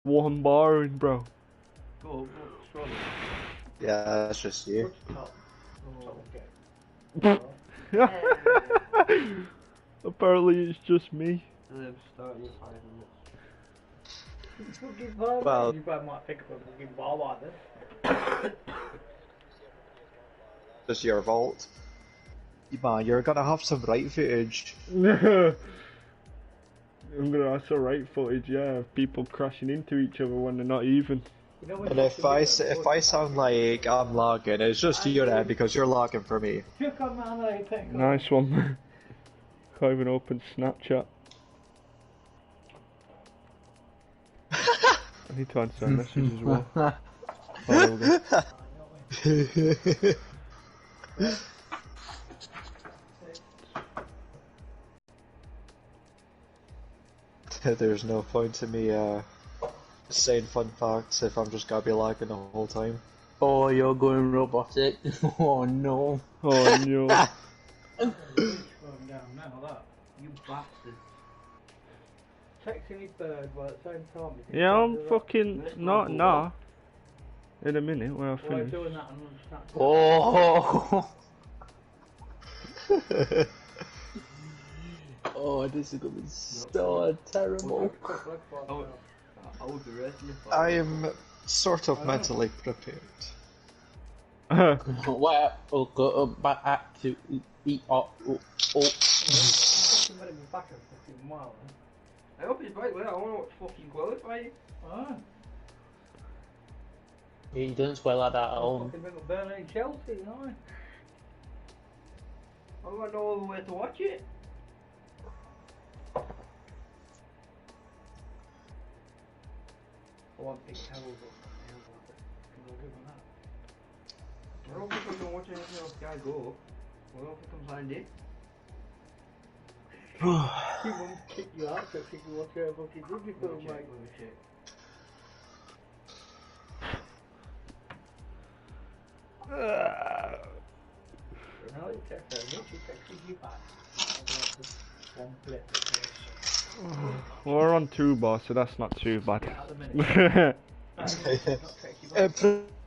One bar in, bro. Go, strong. Yeah, that's just you. Apparently it's just me. Let's start your 5 minutes. Fucking bar, Well- you guys might pick up a fucking bar like this. Just your vault. Man, you're gonna have some right footage. I'm gonna have some right footage, yeah, of people crashing into each other when they're not even. You know when And you if I sound like I'm lagging, it's just your end because you're lagging for me. Check on man, I think. Nice one. Can't even open Snapchat. I need to answer a message as well. Oh, There's no point in me saying fun facts if I'm just gonna be lagging the whole time. Oh, you're going robotic. Oh no. oh no. Down now, that. You bastard. Texting his bird while at the same time. Yeah, I'm fucking not nah. In a minute when I Why finish. doing that on Snapchat? Oh. Oh, this is gonna be so terrible. I would be ready for I am sort of mentally prepared. Where will go back to eat up? Somebody be back a fucking mile, I hope he's right there. I want to watch fucking qualify. Ah, He doesn't swear like that at all. fucking bring up Burnley and Chelsea, you know? I want to know all the way to watch it. I want big towels up. Can I do that? I don't think I'm going to watch anything else Sky Go. I don't think I'm signed in. She won't kick you out so she can watch her fucking digital, Let me check, mate. let me check. No, it texts her, no, she texts you back. One flip. We're on 2 bar, so that's not too bad. At the minute.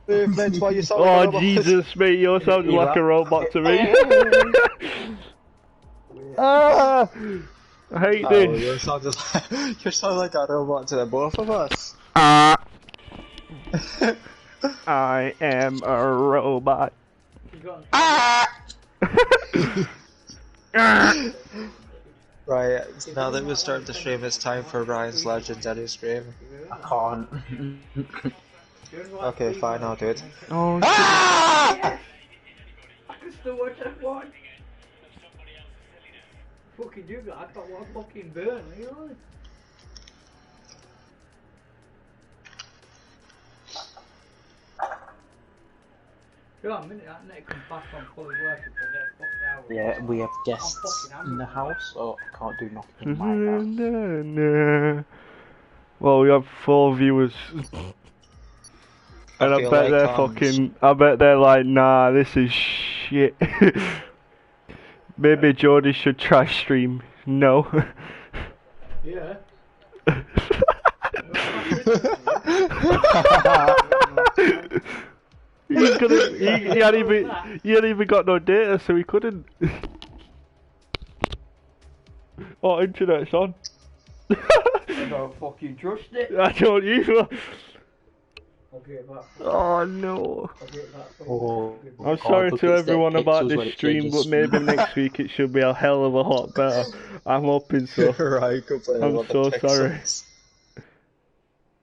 Improvements while you sound like a Oh robot. Jesus, mate, you're sounding like a robot to me. Ah! I hate Oh, this. you're sounding like a robot to the both of us. I am a robot. Right, now that we're starting to stream, it's time for Ryan's legendary scream. I can't. Okay, fine, I'll do it. Oh, I can still watch F1. Fucking do that, I can't watch fucking Burnley, you know? Yeah, a minute that net comes back on fully working for the next fucking hour. Yeah, we have guests in the house, so I can't do nothing in my house. Well, we have 4 viewers. And I feel bet like they're fucking. I bet they're like, nah, this is shit. Maybe Jordy should try stream. No. Yeah. He couldn't. He hadn't even got no data, so he couldn't. Oh, internet's on. I don't fucking trust it. I don't either. I'll get back. Oh no. I'll get back. Oh, I'm sorry to everyone about this stream, but maybe next week it should be a hell of a lot better. I'm hoping so. Right, complaining I'm about so the sorry. pixels.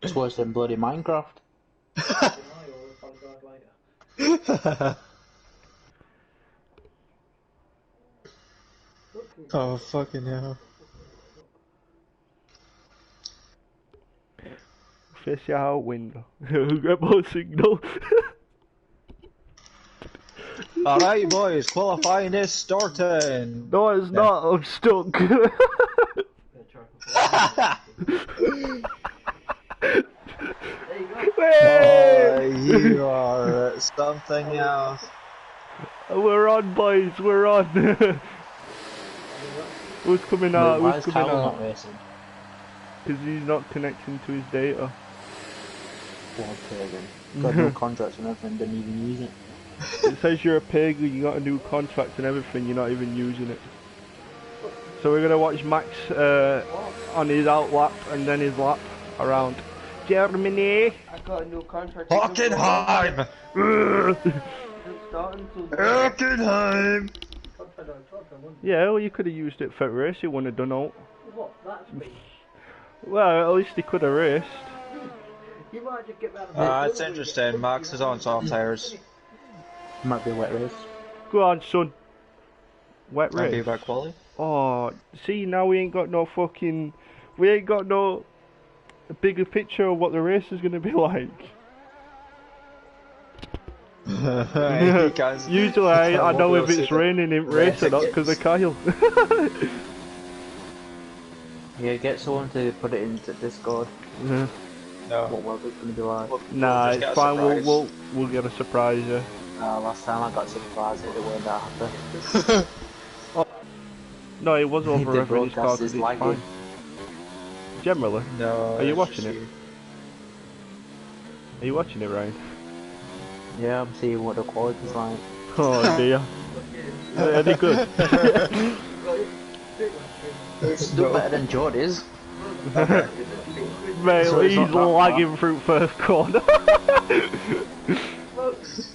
it's worse than bloody Minecraft. Oh, fucking hell. Face your out window. Get more signal. Alright, boys, qualifying is starting. No, it's not. I'm stuck. Hey! You are something else. We're on, boys. We're on. Who's coming out? Why Who's is coming Kyle out? not racing? Because he's not connecting to his data. What a pagan. Got no contracts and everything, didn't even use it. It says you're a pagan, you got a new contract and everything, you're not even using it. So we're gonna watch Max on his out lap and then his lap around Germany. I got a new contract. Hockenheim! Hockenheim! Yeah, well, you could have used it for a race, you wouldn't have done all. What? That's me. Well, at least he could have raced. You might just get round the It's interesting. Max is on soft tires. Might be a wet race. Go on, son. Wet Might be race. about quality. Oh, see, now we ain't got no fucking... We ain't got no bigger picture of what the race is going to be like. Usually I know if it's raining in race or not because of Kyle. Yeah, get someone to put it into Discord. Yeah. No. What weather's gonna be like. Nah, just it's get a fine, surprise. we'll get a surprise, yeah. Last time I got surprised it weren't that happy. No, it was over The every car broadcast because is it's lagging. fine. Generally. No. Are you it's watching just it? you. Are you watching it, Ryan? Yeah, I'm seeing what the quality's like. Oh dear. Any good? It's still better than Jordy's. Mate, So it's he's not that lagging through first corner.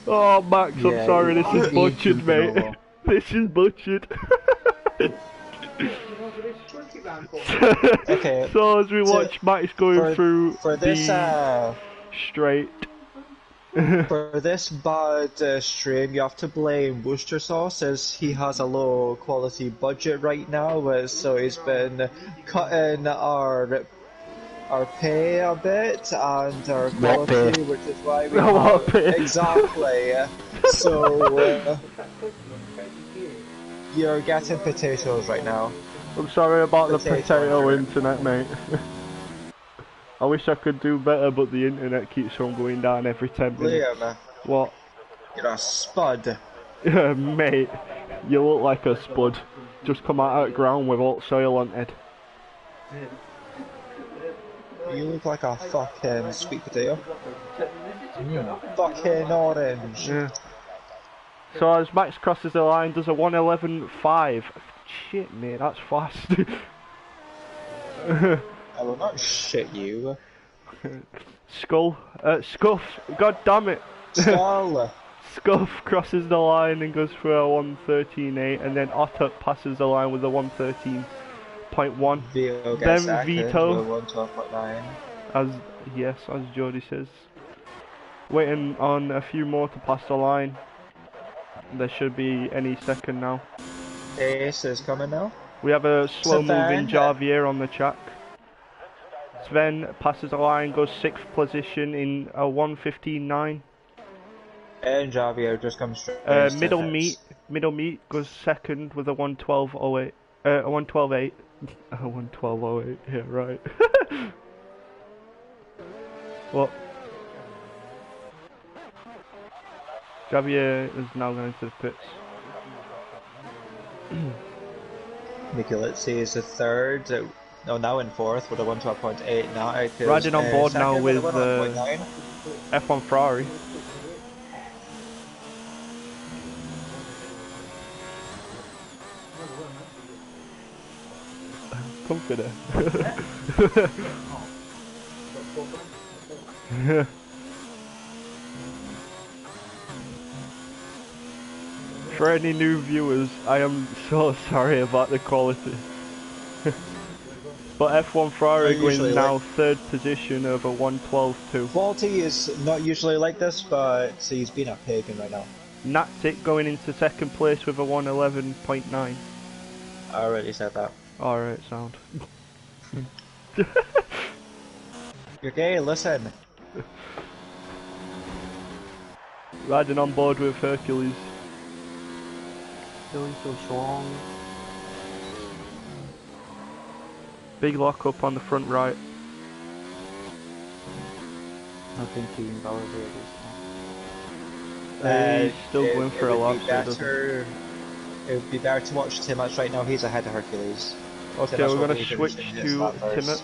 Oh, Max, I'm Yeah, sorry, this is he's butchered, jumping mate. over. This is butchered. Okay. So as we So, watch Max going through For this, the straight. for this bad stream, you have to blame Worcester Sauce, as he has a low quality budget right now, so he's been cutting our pay a bit and our What quality, pay? which is why we What have pay? exactly. So you're getting potatoes right now. I'm sorry about the Potato potato under. internet, mate. I wish I could do better, but the internet keeps on going down every 10 minutes. Liam, What? you're a spud. Mate, you look like a spud. Just come out of the ground with all soil on head. You look like a fucking sweet potato. Fucking orange. Yeah. So as Max crosses the line, does a 1:11.5. Shit, mate, that's fast. I will not shit you. Scuff, god damn it. Skull. Scuff crosses the line and goes for a 1:13.8, and then Otter passes the line with a 1:13.1. Vito Then gets second Vito. with 112.9. As Jody says. Waiting on a few more to pass the line. There should be any second now. Ace is coming now. We have a slow moving Sven. Javier on the track. Sven passes the line, goes 6th position in a 1:15.9. And Javier just comes straight. Middle meet goes second with a 1:12.08. A 1:12.8. A 1:12.08. Yeah, right. What? Javier is now going to the pits. Nicolazzi is the third. No, now in fourth with a 112.8. Now it is, Riding on board now second with a 109. F1 Ferrari. Confident. For any new viewers, I am so sorry about the quality. But F1 Ferrari They're usually going now like- third position over 1:12.2. Quality is not usually like this, but see, he's been at Pagan right now. Natic going into second place with a 1:11.9. I already said that. Alright, sound. You're gay, listen. Riding on board with Hercules. Feeling so strong. Big lock up on the front right. I think he invalidated He's still going for a lap, so he doesn't. It would be better to watch Timmets right now. He's ahead of Hercules. Okay, Timmets we're will gonna be switch finishing to his lap first.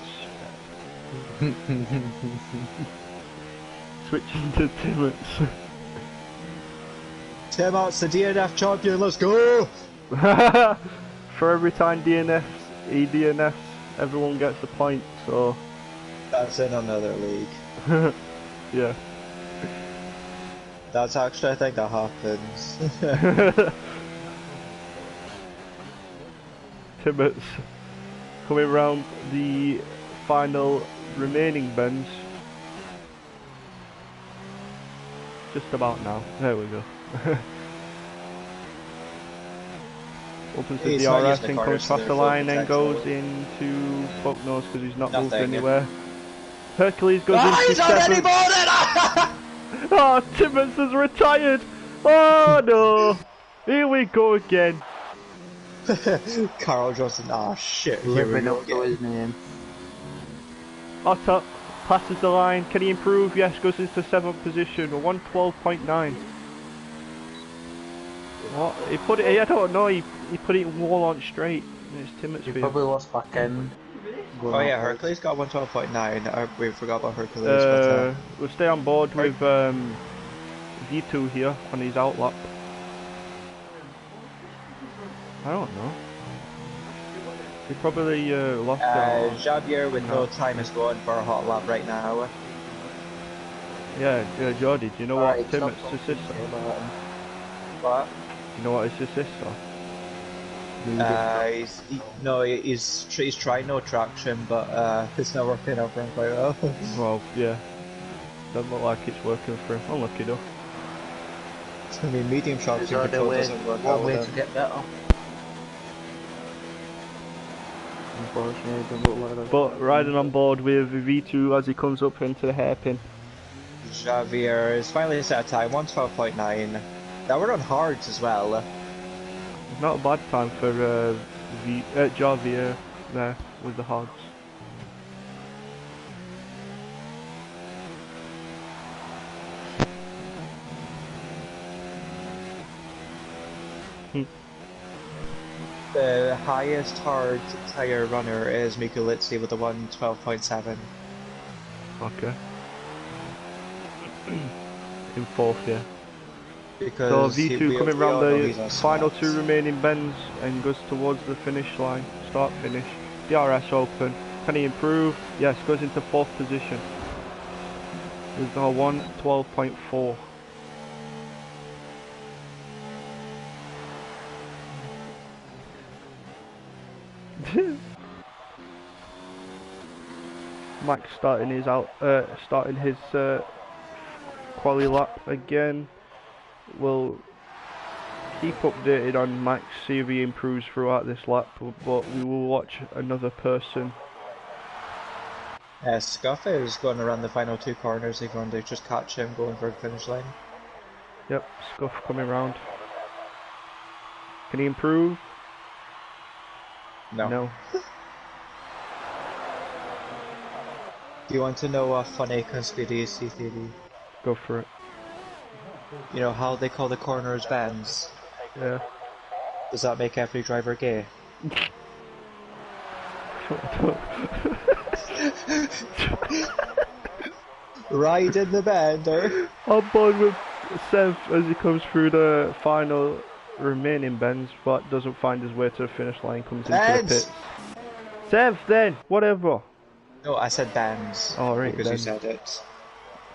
Timmets. switching to Timmets. Tim out's the DNF champion, let's go! For every time he DNFs, everyone gets a point, so... That's in another league. Yeah. That's actually, I think that happens. Timmets coming round the final remaining bends. Just about now. There we go. Opens the He's not DRS using the and corners comes to past their the full line and potential. goes into fuck knows because he's not moved Nothing. anywhere. Hercules goes Ah, into he's already 7th. boarded! Oh, Timmets has retired! Oh no! Here we go again. Carl Johnson, ah shit, here we Living go up to again. his name. Otto passes the line. Can he improve? Yes, goes into 7th position. 112.9. What? He put it, I don't know, he put it wall on straight. It's Timmets He field. probably lost back end. Oh yeah, Hercules got 112.9. We forgot about Hercules, but We'll stay on board with V2 here on his outlap. I don't know. He probably lost it. Javier with no time is going for a hot lap right now. Yeah, Jordy, do you know what Alright, stop Timmets' talking assists shit are? about him. What? You know what his assists are? He's trying no traction, but it's not working out for him quite well. Well, yeah. Doesn't look like it's working for him. Unlucky though. I mean, medium traction There's control only doesn't work one out way with to him. get better. Unfortunately, it doesn't look like that. But riding on board with V2 as he comes up into the hairpin. Javier is finally set a time, 112.9. Now we're on hards as well. Not a bad time for Javier there with the hards. The highest hard tire runner is Mikulitsi with a 112.7. Okay. In 4th, yeah. So Because V2 coming we all round know the he's on final slots. 2 remaining bends and goes towards the finish line. Start finish. DRS open. Can he improve? Yes, goes into 4th position. With a 112.4. Max starting his quali lap again. We'll keep updated on Max, see if he improves throughout this lap, but we will watch another person. Scuff is going around the final 2 corners. They're going to just catch him going for the finish line. Yep, Scuff coming round. Can he improve? No. Do you want to know a funny conspiracy theory? Go for it. You know how they call the corners bends? Yeah. Does that make every driver gay? Right in the bender. On board with Sev as he comes through the final remaining bends, but doesn't find his way to the finish line, comes into the Bends! pits. Sev then, whatever. No, I said bends. Oh, right, because bends. you said it.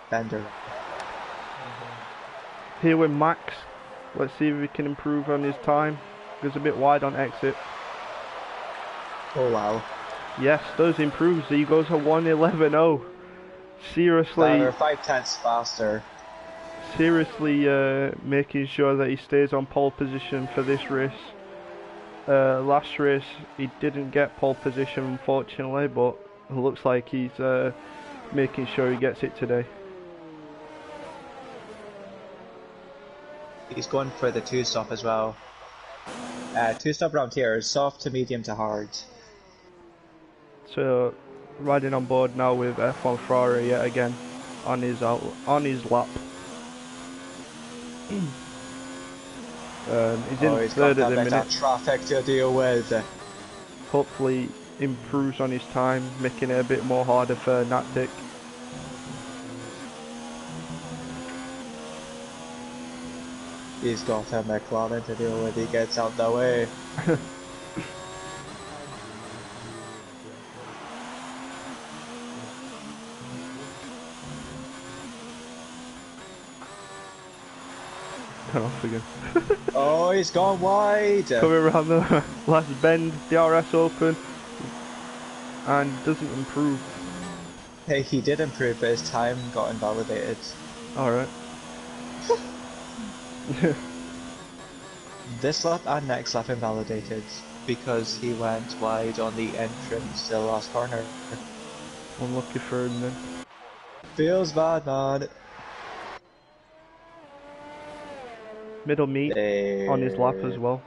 Bender. Here with Max, let's see if he can improve on his time. Goes a bit wide on exit. Oh wow. Yes, does improve. He goes a 1:11.0. Seriously, We're 5/10 faster. seriously making sure that he stays on pole position for this race. Last race he didn't get pole position unfortunately, but it looks like he's making sure he gets it today. He's going for the 2-stop as well. 2-stop round here, soft to medium to hard. So riding on board now with F1 Ferrari yet again on his lap. He's in He's third got at that the bit of minute. traffic to deal with. Hopefully improves on his time, making it a bit more harder for Nattic. He's got a McLaren to deal with, he gets out the way. Turn off again. Oh, he's gone wide! Coming around the last bend, DRS open, and doesn't improve. Hey, he did improve, but his time got invalidated. Alright. This lap and next lap invalidated, because he went wide on the entrance to the last corner. Unlucky for him then. Feels bad, man. Middle meet on his lap as well.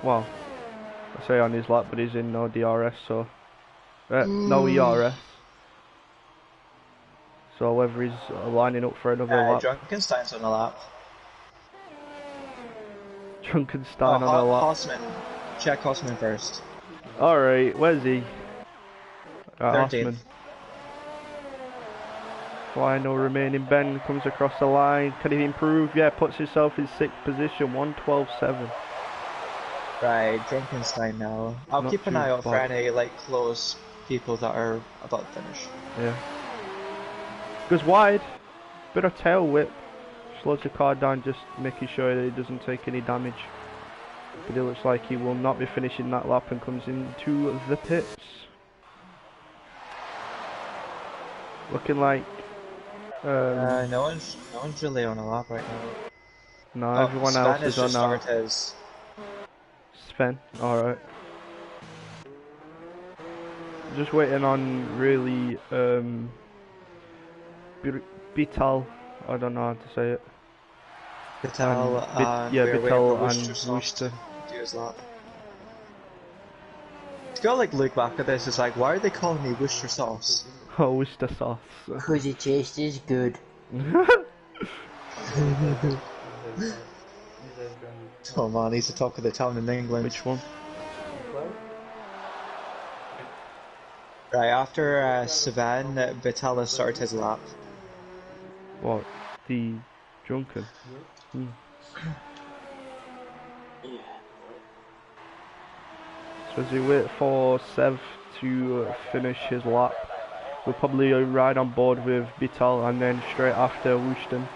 Well, I say on his lap, but he's in no DRS, so... no ERS. So whether he's lining up for another lap. Drunkenstein's on a lap. Drunkenstein on a lap. Hossman. Check Hossman first. Alright, where's he? Hossman. 13th. Final remaining bend, comes across the line. Can he improve? Yeah, puts himself in 6th position, 1:12.7. Right, Drunkenstein now. I'll Not keep an too eye out for bad. any like close people that are about to finish. Yeah. Goes wide. Bit of tail whip. Slows the car down, just making sure that he doesn't take any damage. But it looks like he will not be finishing that lap and comes into the pits. Looking like... no one's really on a lap right now. no, everyone Sven else has is on just now. started his. Sven, alright. Just waiting on really, Bital, I don't know how to say it. Vital and yeah, we're Vital waiting and for Worcester Worcester. to do his lap. You gotta like look back at this, it's like, why are they calling me Worcester sauce? Oh, Worcester sauce. Because it tastes good. Oh man, he's the talk of the town in England. Which one? Right, after Sven, Vital has started his lap. What? The drunken? Hmm. So as we wait for Sev to finish his lap, we'll probably ride on board with Bital and then straight after Wooston.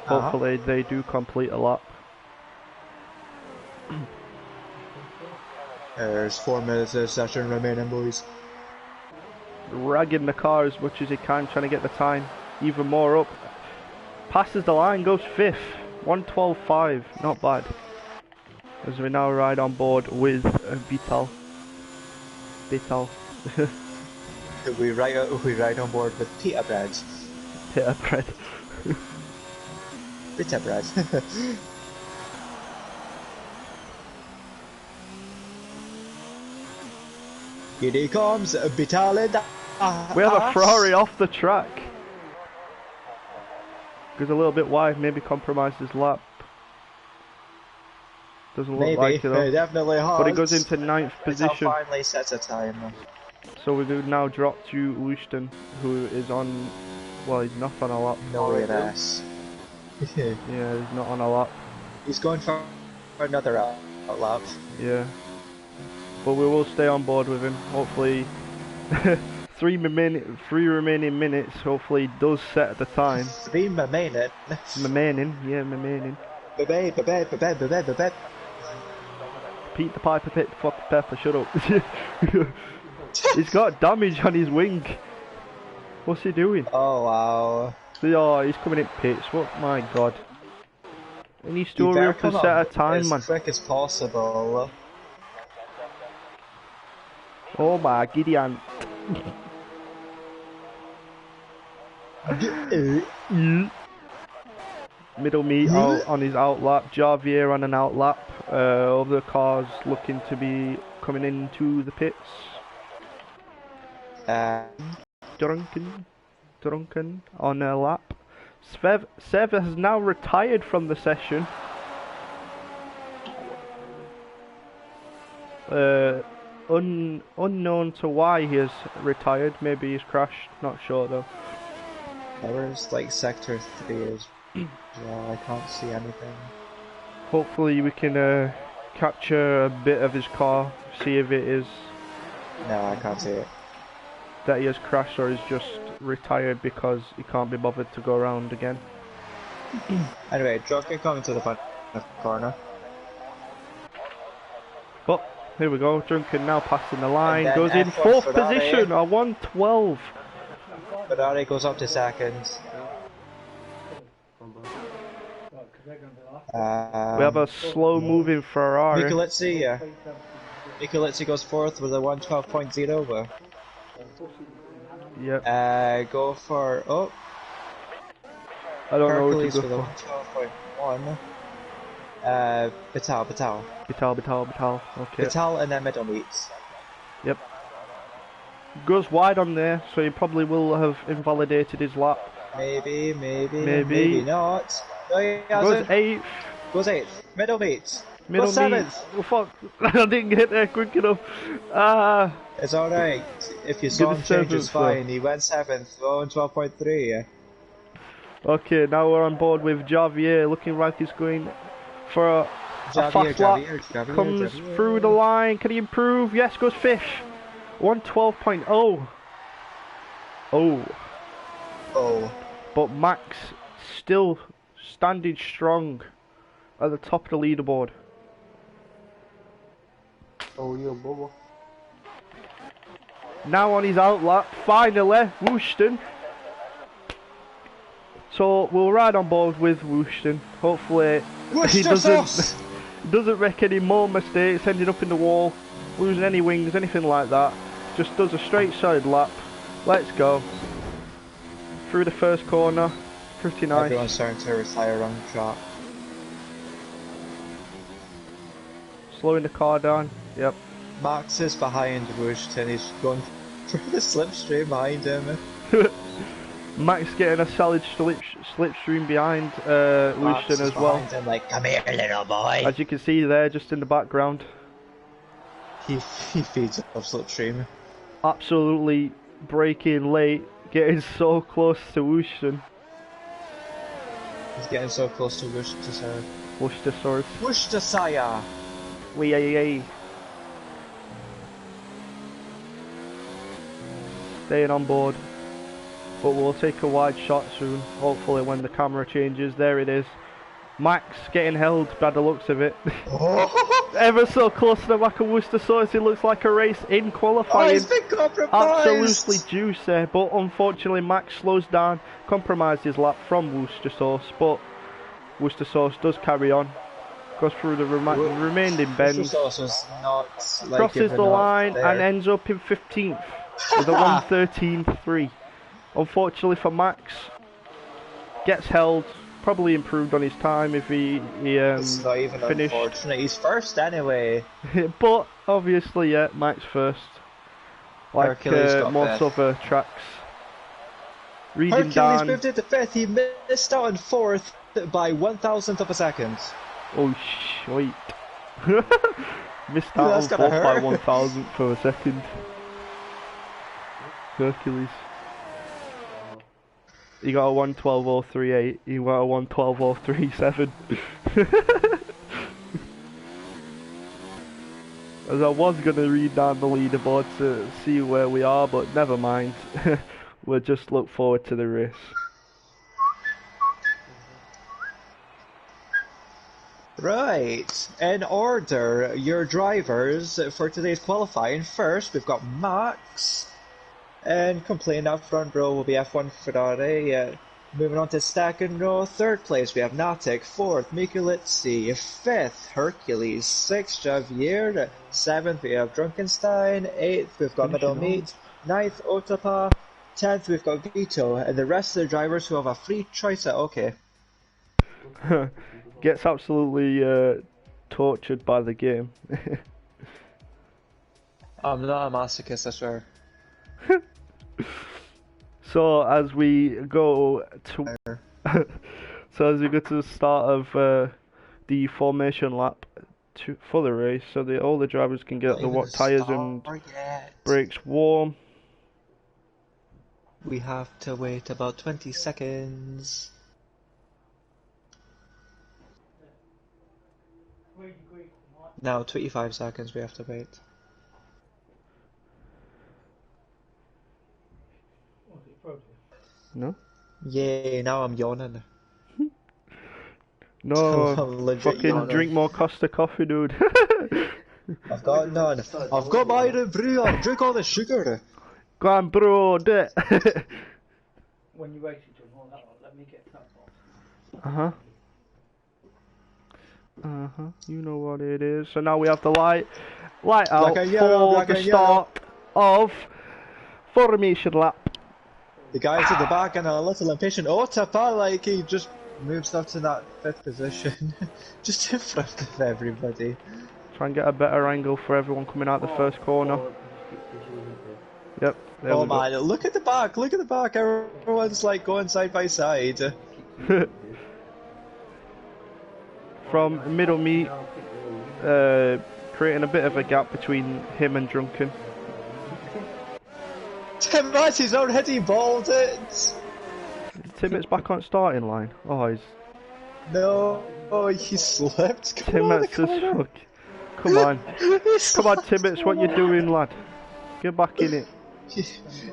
Hopefully they do complete a lap. There's 4 minutes of session remaining, boys. Ragging the car as much as he can, trying to get the time even more up. Passes the line, goes 5th, 1:12.5, not bad. As we now ride on board with Vital. We ride on board with pita bread. Pita bread. Pita bread. Here he comes, Vital in the We have a Ferrari off the track. Goes a little bit wide, maybe compromised his lap. Doesn't look like it though. Definitely has. But he goes into 9th position. Finally sets a time. So we do now drop to Wooston, who is on... Well, he's not on a lap. No ENS. Yeah, he's not on a lap. He's going for another lap. Yeah. But we will stay on board with him. Hopefully... 3 remaining minutes. Hopefully he does set the time. 3 remaining. Remaining. Bebe. Pete the Piper, Pit the fucking Pepper, shut up. He's got damage on his wing. What's he doing? Oh wow. Oh, he's coming in pits. What? My god. He needs to hurry up and set a time, man. As quick as possible. Oh my Gideon. Middle meet out on his outlap. Javier on an outlap. Other cars looking to be coming into the pits. Drunken on a lap. Sev has now retired from the session. Unknown to why he has retired. Maybe he's crashed. Not sure though. Where's like sector 3 is? Yeah, I can't see anything. Hopefully we can capture a bit of his car, see if it is No, I can't see it. that he has crashed or is just retired because he can't be bothered to go around again. Anyway, Drunken coming to the front corner. But here we go, Drunken now passing the And then then goes in F1 fourth Ferrari. position, a 112. Ferrari goes up to second. We have a slow moving Ferrari. Mikulitsi goes fourth with a 112.0. Yep. Go for I don't Hercules know with a what to go for. 112.1. Vital. Vital. Okay. Vital and then middle meets. Yep. Goes wide on there, so he probably will have invalidated his lap. Maybe not. No, he Goes hasn't. 8th. Goes 8th. Middle meets. Middle Goes meet. 7th. Oh fuck! I didn't get there quick enough. It's alright. If you saw him change, it's 7th, fine. He went 7th. 12.3. Okay, now we're on board with Javier, looking like he's going for a fast lap. Comes through the line. Can he improve? Yes, goes 5th. 112.0. Oh. But Max still standing strong at the top of the leaderboard. Oh, yeah, Bubba. Now on his outlap, finally, Wooston. So we'll ride on board with Wooston. Hopefully he doesn't make any more mistakes, ending up in the wall, losing any wings, anything like that. Just does a straight side lap. Let's go. Through the first corner. Pretty nice. Everyone's starting to retire on track. Slowing the car down. Yep. Max is behind Wooston. He's going for the slipstream behind him. Max getting a solid slipstream behind Wooston as well. Him like, come here, little boy. As you can see there, just in the background. He feeds off slipstream. Absolutely braking late, getting so close to Wooston. He's getting so close to Worcestershire. Worcestershire. Wee. Staying on board. But we'll take a wide shot soon, hopefully when the camera changes. There it is. Max getting held by the looks of it. Ever so close to the back of Worcestershire, it looks like a race in qualifying. Oh, he's been compromised! Absolutely juicy, but unfortunately Max slows down, compromised his lap from Worcestershire, but Worcestershire does carry on. Goes through the remaining bends. Crosses the line and ends up in 15th with a 113.3. Unfortunately for Max, gets held. Probably improved on his time if he it's not even finished. Unfortunate. He's first anyway. But obviously, yeah, Max first. Like most other tracks. Reading Hercules down. moved into 5th. He missed out on 4th by 1,000th of a second. Oh shit! Missed out on 4th by 1,000th of a second. Hercules. He got a 112.038, he got a 112.037. As I was going to read down the leaderboard to see where we are, but never mind. We'll just look forward to the race. Right, in order, your drivers for today's qualifying. First, we've got Max. And completing that front row will be F1 Ferrari. Moving on to second row, third place we have Natic, fourth Mikulitsi, fifth Hercules, sixth Javier, seventh we have Drunkenstein, eighth we've got Middle Meat, ninth Otapa, 10th we've got Vito, and the rest of the drivers who have a free choice at OK. Gets absolutely tortured by the game. I'm not a masochist, I swear. So as we go to the start of the formation lap for the race, so that all the drivers can get the tyres and brakes warm. We have to wait about 20 seconds. Now 25 seconds we have to wait. What's it frozen? No? Yay, now I'm yawning. No, I'm legit fucking yawning. drink more Costa coffee, dude. I've got none. I've got my own brew on. Drink all the sugar. Go on, bro, do it. When you race it to all that, let me get that box. Uh-huh. You know what it is. So now we have the light out for the start of formation lap. The guys at the back and a little impatient. Oh, Tapa, like he just moves up to that 5th position. Just in front of everybody. Try and get a better angle for everyone coming out the first corner. Yep. There Oh we go. man, look at the back, look at the back. Everyone's like going side by side. From middle meet, creating a bit of a gap between him and Drunken. Tim Matty's already balled it. Timot's back on starting line. Oh, he's... No, oh, he slipped. Timot's just fuck. Come on. Come on, Timmets, what you doing, lad? Get back in it.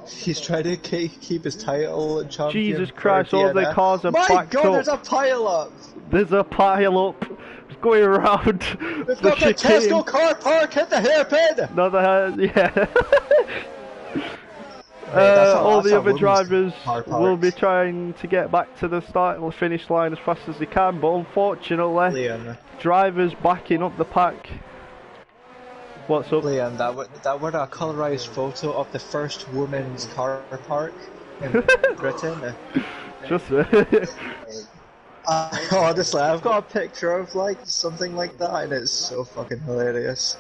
He's trying to keep his title champion. Jesus Christ, all the cars are backed My God, up. there's a pile up. There's a pile up. It's going around. We've got the Tesco car park at the hairpin. Another, yeah. All the other drivers will be trying to get back to the start or finish line as fast as they can, but unfortunately, Liam. drivers backing up the pack. What's up? Liam, that were a colorized photo of the first woman's car park in Britain. Just honestly, I've got a picture of like something like that, and it's so fucking hilarious.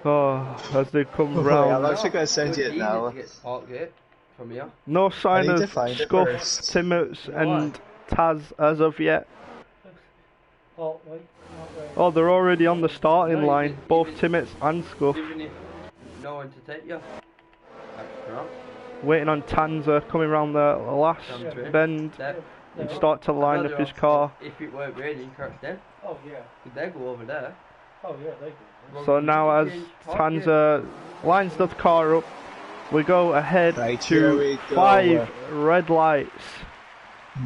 oh, as they come I'm round. actually gonna send you it now. From here. No sign I need to of find it Scuff, first. Timmets, and Taz as of yet. Oh, wait, not really. Oh, they're already on the starting line, both Timmets and Scuff. Even if no one to take you. That's crap. Waiting on Tanza coming round the last bend and start to line up his car. If it weren't raining, correct then. Oh, yeah. Could they go over there? Oh, yeah, they do. So now as Tanza lines the car up, we go ahead Right, here to we go. 5 red lights.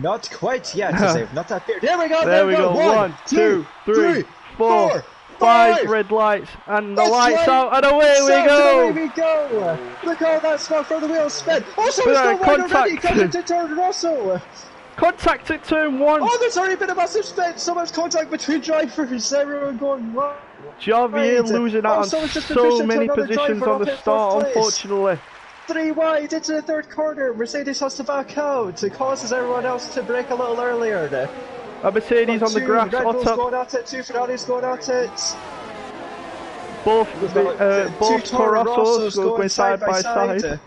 Not quite yet, as they've not appeared. There we go. There we go. 1, 2, 3, 4, 5 red lights, and the lights out, and away we go! Away we go! Look at all that smoke from the wheels spin. Also, Look it's at got that wide already contact. coming to turn Russell. Contact at turn 1. Oh, there's already been a massive spin. So much contact between drivers. Everyone going right. Javier losing out on someone's just been so pushed many into another positions driver on up the in start, fourth place. unfortunately. 3 wide into the 3rd corner. Mercedes has to back out. It causes everyone else to brake a little earlier. A Mercedes on the grass, Red Bull's Otto. going at it. 2 Ferraris going at it. Both Two Toro Rossos Rossos going side by side.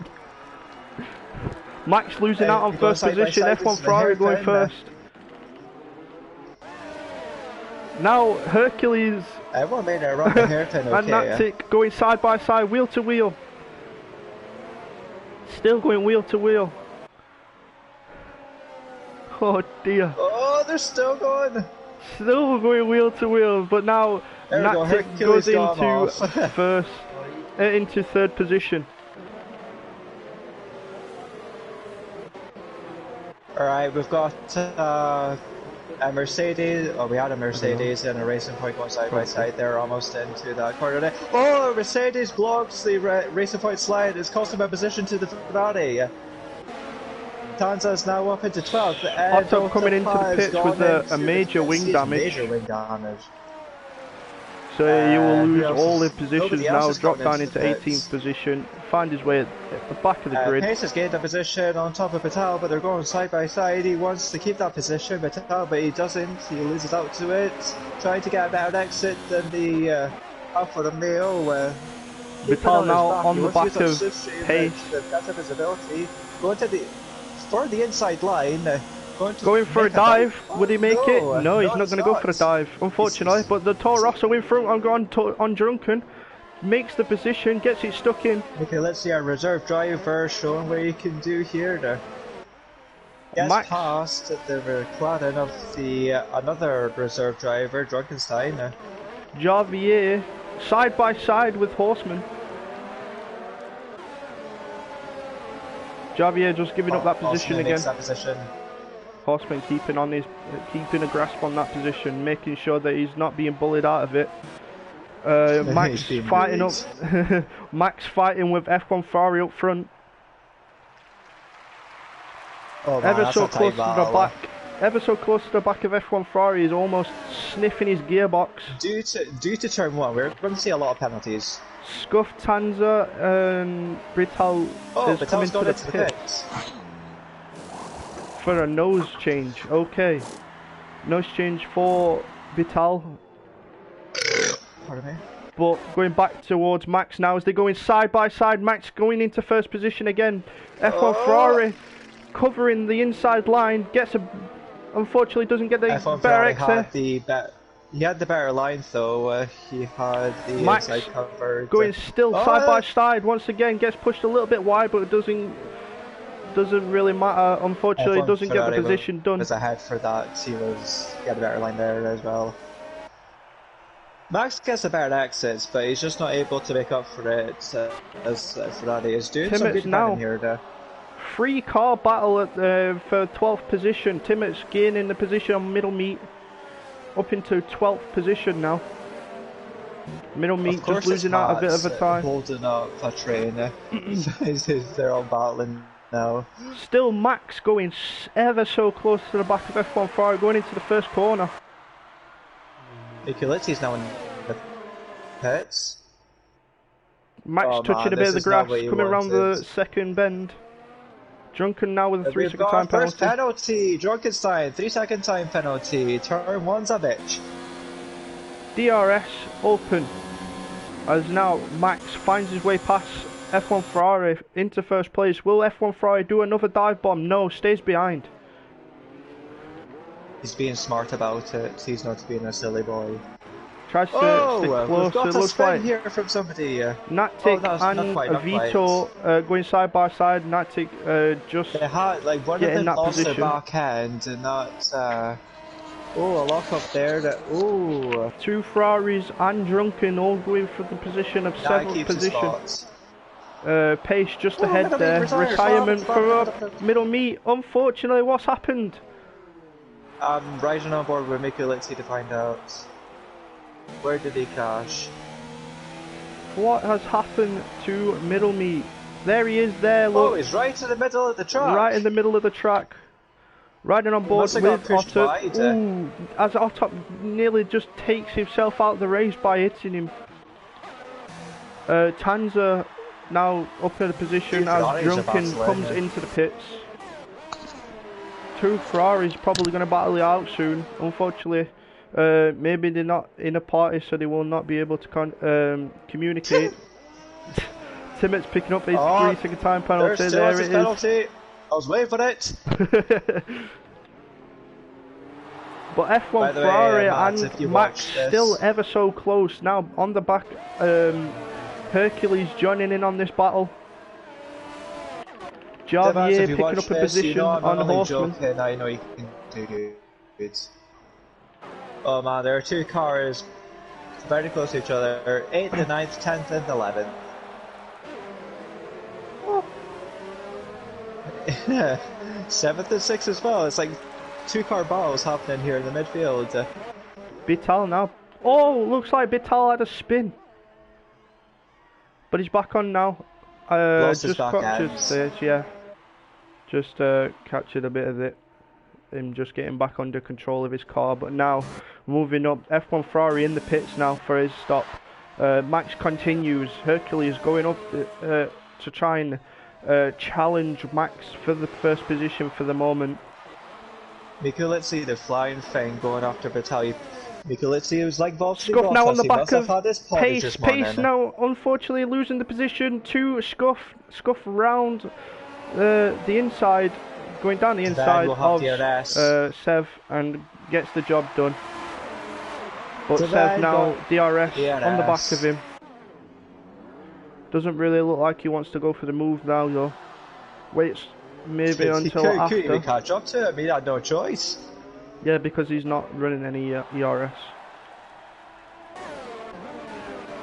Max losing out on going first side by position, side F1 into the Ferrari going hairpin there. first. Now Hercules Everyone made it around the hairpin, okay. and Natic going side by side, wheel to wheel. Still going wheel to wheel. Oh dear. Oh, they're still going. Still going wheel to wheel, but now There we go, Natic Hercules goes gone into off. into 3rd position. Alright, we've got a Mercedes, we had a Mercedes and a Racing Point going side by side. They're almost into that corner there. Oh, Mercedes blocks the Racing Point slide. It's costing a position to the Ferrari. Tanza is now up into 12th. Otto coming into the pits with a major wing damage. Major wing damage. So you will lose all the nobody positions else now, is drop going down into into the pits. 18th position, find his way at the back of the grid. Pace has gained a position on top of Patel, but they're going side by side. He wants to keep that position, Patel, but he doesn't. He loses out to it. Trying to get a better exit than the Alfa Romeo. Vital now on the back of Pace. Better visibility. Going to for the inside line. Going for a dive, would he make it? No, he's not it's going to go for a dive, unfortunately. But the Toro Rosso in front on Drunken, makes the position, gets it stuck in. Okay, let's see our reserve driver showing what he can do here. Gets Max. past the McLaren of the another reserve driver, Drunkenstein. Javier side by side with Horseman. Javier just giving up that position again. That position. Horseman keeping a grasp on that position, making sure that he's not being bullied out of it. Max fighting up. Max fighting with F1 Ferrari up front. Oh, man, ever so close to the back. Ever so close to the back of F1 Ferrari is almost sniffing his gearbox. Due to turn 1, we're going to see a lot of penalties. Scuff, Tanza, and Brittal is coming to the pits for a nose change. Okay, nose change for Vital. Pardon me. But going back towards Max now as they're going side by side. Max going into first position again. F1 Ferrari covering the inside line. Unfortunately doesn't get the F1 better Ferrari exit. he had the better line though. He had the Max inside covered. going still side by side once again. Gets pushed a little bit wide, but it doesn't really matter. Unfortunately, F1 doesn't Ferrari get the position done. Was ahead for that. He had a better line there as well. Max gets the better exits, but he's just not able to make up for it as Ferrari is doing some good now. running here. There. 3-car battle for 12th position. Timmett's gaining the position on middle meet, up into 12th position now. Middle meet just losing out a bit of a time. Holding up a train. They're all battling now. Still Max going ever so close to the back of F1 Ferrari, going into the first corner. Miculiti's now in the pits. Max touching a bit of the grass, coming around the second bend. Drunken now with a 3-second time first penalty. Drunkenstein, 3-second time penalty. Turn 1's a bitch. DRS open. As now Max finds his way past F1 Ferrari into first place. Will F1 Ferrari do another dive bomb? No, stays behind. He's being smart about it. He's not being a silly boy. Tries to stick close. We've got it a looks spin like here from somebody. Natic and Vito going side by side. Natic just they had like one of them lost their back end, and that. A lock up there. Two Ferraris and Drunken all going for the position of seventh position. Pace just ahead there. Retirement for middle meet. Unfortunately, what's happened? I'm riding on board with Mickey. Let's see to find out. Where did he crash? What has happened to middle meet? There he is there, look. Oh, he's right in the middle of the track. Right in the middle of the track. Riding on board with Otter. Ooh, as Otter nearly just takes himself out of the race by hitting him. Tanza now up in a position as Drunken comes into the pits. Two Ferraris probably going to battle it out soon, unfortunately. Maybe they're not in a party, so they will not be able to communicate. Timmett's picking up his 3-second time penalty. There it is. Penalty. I was waiting for it. But F1 Ferrari and Max still ever so close. Now on the back, Hercules joining in on this battle. Javier picking up a position on Horseman. I know you can do it. Oh man, there are two cars very close to each other. 8th, the 9th, 10th, and 11th. Oh. 7th and 6th as well. It's like 2-car battles happening here in the midfield. Vital now. Oh, looks like Vital had a spin. But he's back on now. Just captured stage, yeah. Just captured a bit of it. Him just getting back under control of his car. But now moving up. F1 Ferrari in the pits now for his stop. Max continues. Hercules going up to try and challenge Max for the first position for the moment. Miculizzi, the flying thing going after Vitaly. Miculizzi was like Boston. Scuff now on the back of Pace now unfortunately losing the position to Scuff round the inside, going down the inside of Sev and gets the job done. But Sev now DRS on the back of him. Doesn't really look like he wants to go for the move now though. Waits maybe until after. He can't jump to it. He had no choice. Yeah, because he's not running any ERS.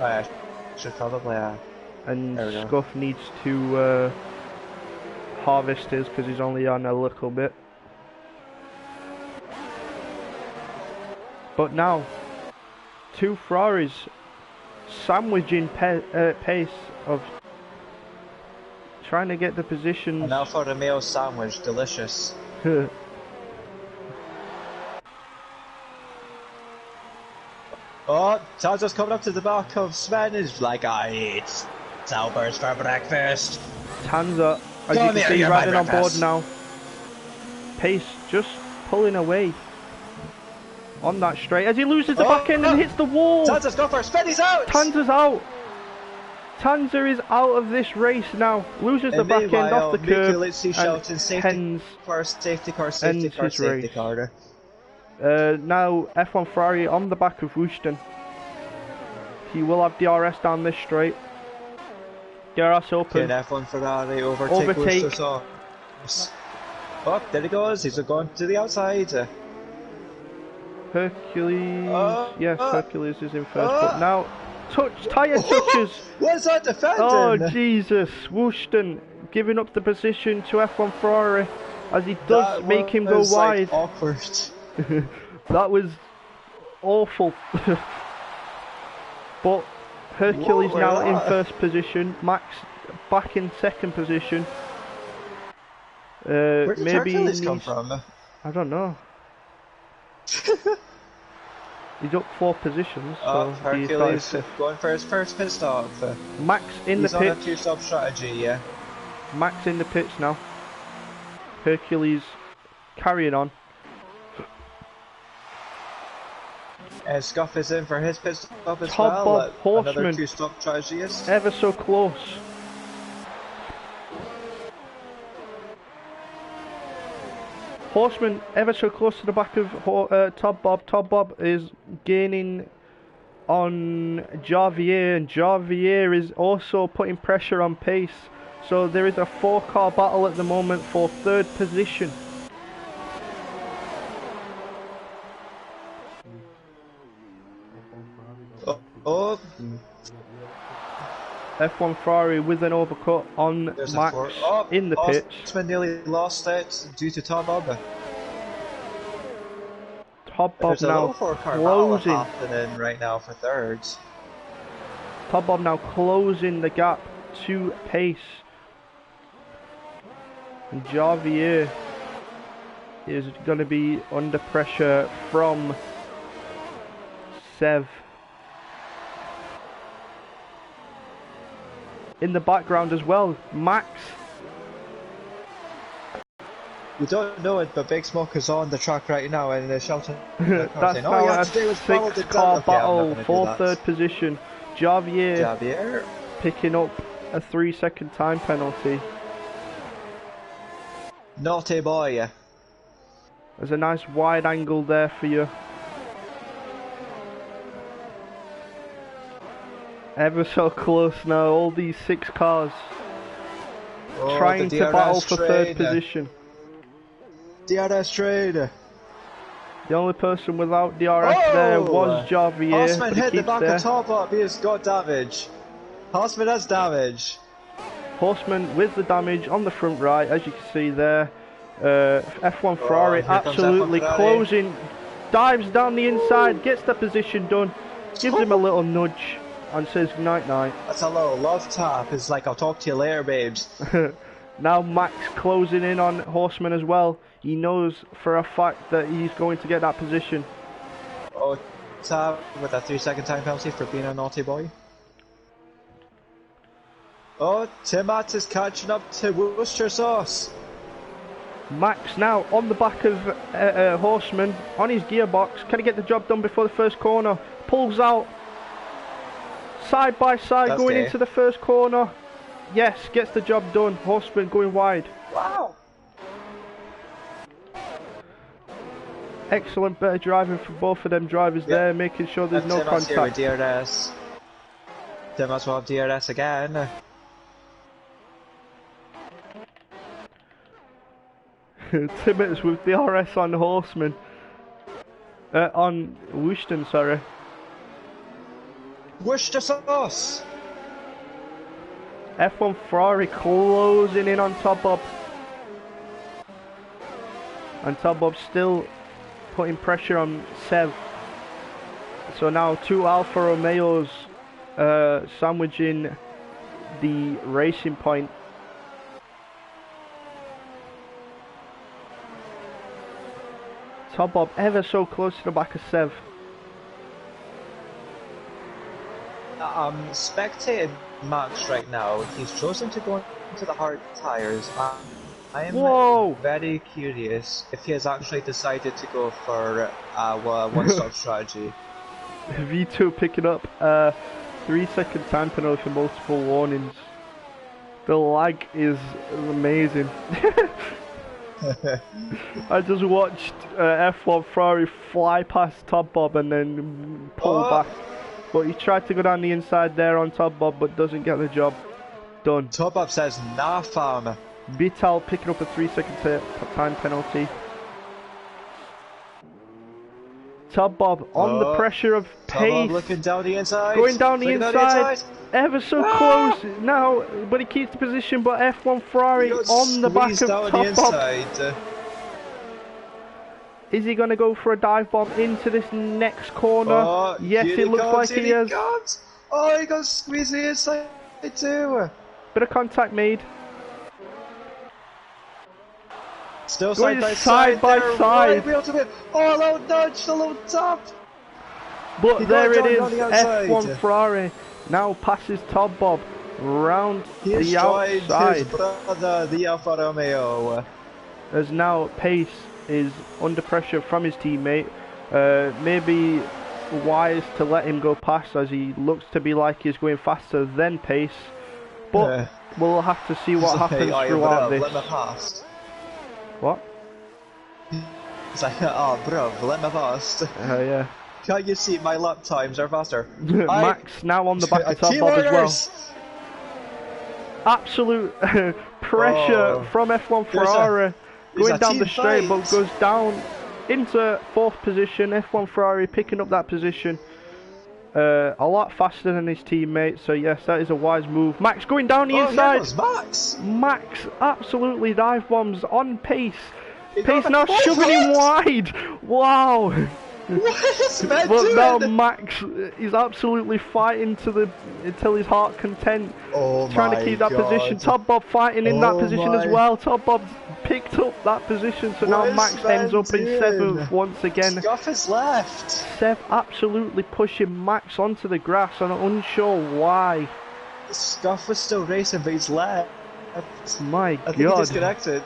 I should probably, And there we go. Scuff needs to harvest his because he's only on a little bit. But now, two Ferraris sandwiching pace of trying to get the positions. An Alfa Romeo sandwich, delicious. Oh, Tanza's coming up to the back of Sven. Is like, I eat Salbers for breakfast. Tanza, as Come you can here, see, you're my riding on board breakfast. now. Pace just pulling away on that straight as he loses the back end and hits the wall. Tanza's gone first. Sven, he's out. Tanza's out. Tanza is out of this race now. Loses the back end off the curb shouting, and safety ends car, safety car, safety ends car, his safety race. car. Now F1 Ferrari on the back of Wooston. He will have DRS down this straight. DRS open. Can F1 Ferrari overtake Worcester Sauce? Oh, there he goes. He's going to the outside. Hercules. Yes, Hercules is in first. But now, tyre touches. What's that defending? Oh Jesus! Wooston giving up the position to F1 Ferrari as he does make him go wide. Like, awkward. That was awful. But Hercules now in first position. Max back in second position. Where did maybe Hercules come from? I don't know. He's up 4 positions. Oh, So he started Hercules fifth. going for his first pit stop. Max in He's the on a pits. 2-stop strategy, yeah. Max in the pits now. Hercules carrying on. Scuff is in for his pit stop as Top well. Bob Horseman. Another 2-stop strategy is. Ever so close. Horseman ever so close to the back of Top Bob. Top Bob is gaining on Javier, and Javier is also putting pressure on Pace. So there is a 4-car battle at the moment for third position. Oh, F1 Ferrari with an overcut on there's Max a 4. in the pitch. Horseman nearly lost it due to Top Bob. Top Bob There's a now low 4-car battle closing. happening right now for thirds. Top Bob now closing the gap to Pace. And Javier is going to be under pressure from Sev. In the background as well, Max. You don't know it, but Big Smoke is on the track right now and they're shouting. That's saying, now yeah, a today was followed it 6-car down." Okay, I'm not battle gonna do for that. third position. Javier Javier. picking up a 3-second time penalty. Naughty boy. There's a nice wide angle there for you. Ever so close now, all these 6 cars Oh, trying the to DRS battle for third train. position. DRS train. The only person without DRS there was Javier, Horseman but he hit the keeps back there. of Top Up. He has got damage. Horseman has damage. Horseman with the damage on the front right, as you can see there. F1 Ferrari here comes absolutely F1 Ferrari. closing, dives down the inside, gets the position done, gives him a little nudge and says night night. That's a little love tap. It's like, I'll talk to you later, babes. Now Max closing in on Horseman as well. He knows for a fact that he's going to get that position. Oh, tap with a 3-second time penalty for being a naughty boy. Oh, Timat is catching up to Worcester Sauce. Max now on the back of Horseman on his gearbox. Can he get the job done before the first corner? Pulls out side by side. That's going gay. into the first corner. Yes, gets the job done. Horseman going wide. Wow. Excellent bit of driving for both of them drivers there, making sure there's no Timat's here with contact. DRS. Timat's will have DRS again. Timmets with DRS on Horseman. On Wooston, sorry. Worcester sauce! F1 Ferrari closing in on Top Bob. And Top Bob still putting pressure on Sev. So now two Alfa Romeos sandwiching the racing point. Top Bob ever so close to the back of Sev. I'm spectating Max right now. He's chosen to go into the hard tyres. I am very curious if he has actually decided to go for a one-stop strategy. V2 picking up 3-second time penalty for multiple warnings. The lag is amazing. I just watched F1 Ferrari fly past Top Bob and then pull back. But he tried to go down the inside there on Top Bob, but doesn't get the job done. Top Bob says, nah fam. Vital picking up a 3-second time penalty. Top Bob on the pressure of pace. Looking down the inside. Going down the inside. Ever so close now, but he keeps the position. But F1 Ferrari on the back of Top Bob. Is he going to go for a dive bomb into this next corner? Yes, it looks like he is. Oh, he got squeezed the inside too. Bit of contact made. Still side by side. Right, oh, a little nudge, a little tap. But there it is. F1 Ferrari now passes Top Bob round the outside. His brother, the Alfa Romeo. As now Pace is under pressure from his teammate. Maybe wise to let him go past, as he looks to be like he's going faster than Pace. But we'll have to see what happens throughout this. Let me pass. What? It's like, oh bro, let me pass. Yeah. Can't you see my lap times are faster? Max now on the back of Top Bob as well. Absolute pressure from F1 Ferrari. Going down the straight, but goes down into 4th position. F1 Ferrari picking up that position a lot faster than his teammate. So yes, that is a wise move. Max going down the inside. Max absolutely dive bombs on Pace. Pace now shoving him wide. Wow. What is that doing? Now Max is absolutely fighting until his heart content. Trying to keep that position. Top Bob fighting in that position as well. Top Bob picked up that position, so now Max ends up in 7th once again. Scuff is left. Sev absolutely pushing Max onto the grass, and I'm unsure why. Scuff was still racing, but he's left. My God. I think he disconnected.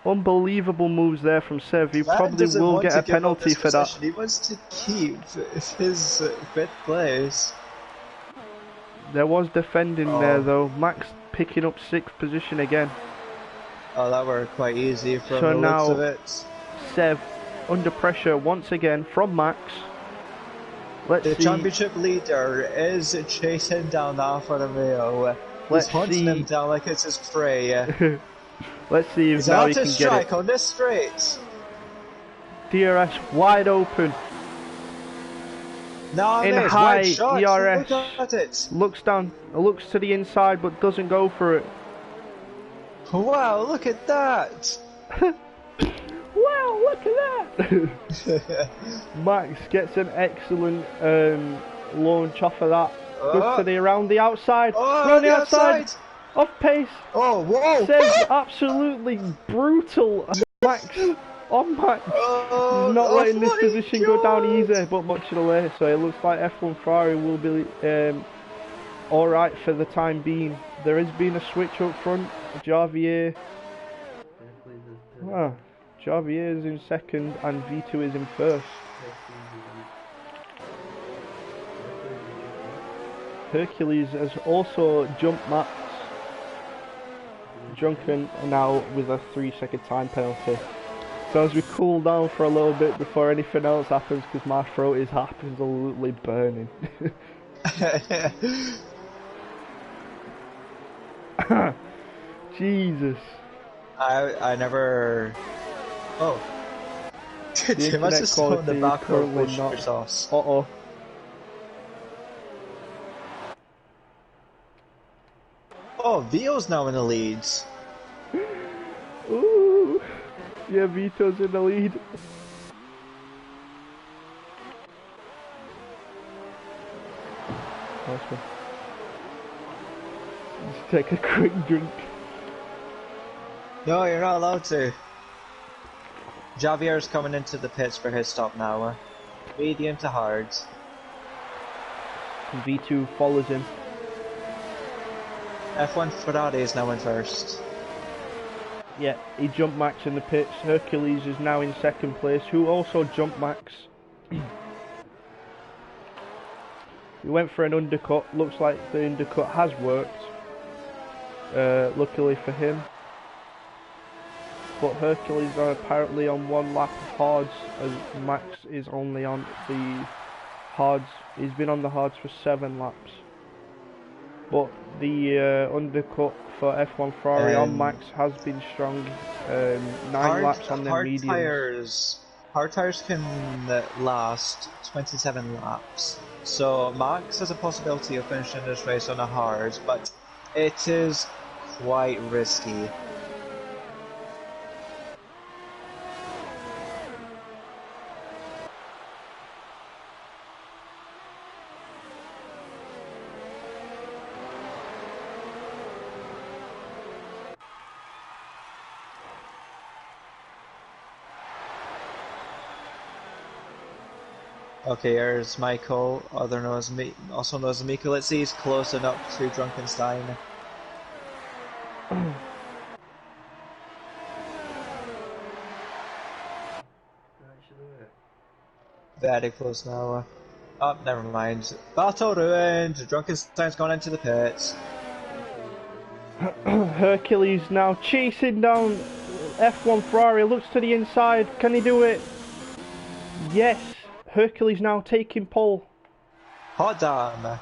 Unbelievable moves there from Sev. He probably will get a penalty for that. He wants to keep his 5th place. There was defending there though. Max picking up 6th position again. Oh, that were quite easy from the looks of it. Sev under pressure once again from Max. The championship leader is chasing down the Alfa Romeo. He's hunting him down like it's his prey. Let's see if now he can get it. On this straight. DRS wide open. No, in high DRS. Look at it. Looks down, looks to the inside, but doesn't go for it. Wow, look at that. Wow, look at that. Max gets an excellent launch off of that. Goes to the around the outside. Around the outside. Off pace. Oh, whoa. Says absolutely brutal. Max on Max. Not letting this position go down easy, but much of the way. So it looks like F1 Ferrari will be alright for the time being. There has been a switch up front. Javier. Javier is in 2nd and V2 is in 1st. Hercules has also jumped Max. Drunken now with a 3-second time penalty. So as we cool down for a little bit before anything else happens, because my throat is absolutely burning. Jesus. I never. Oh. Too much is still in the back of Worcestershire sauce. Oh, Vito's now in the leads. Ooh. Yeah, Vito's in the lead. Nice one. Just take a quick drink. No, you're not allowed to. Javier's coming into the pits for his stop now. Medium to hards. V2 follows him. F1 Ferrari is now in first. Yeah, he jumped Max in the pits. Hercules is now in second place, who also jumped Max. He went for an undercut. Looks like the undercut has worked. Luckily for him. But Hercules are apparently on one lap of hards, as Max is only on the hards. He's been on the hards for 7 laps. But the undercut for F1 Ferrari on Max has been strong. 9 laps on their mediums. Hard tires can last 27 laps. So Max has a possibility of finishing this race on a hard, but it is quite risky. Okay, here's Michael, also known as Miko. Let's see, he's close enough to Drunkenstein. Very close now. Oh, never mind. Battle ruined. Drunkenstein's gone into the pits. Hercules now chasing down F1 Ferrari. Looks to the inside. Can he do it? Yes. Hercules now taking pole. Hot damn.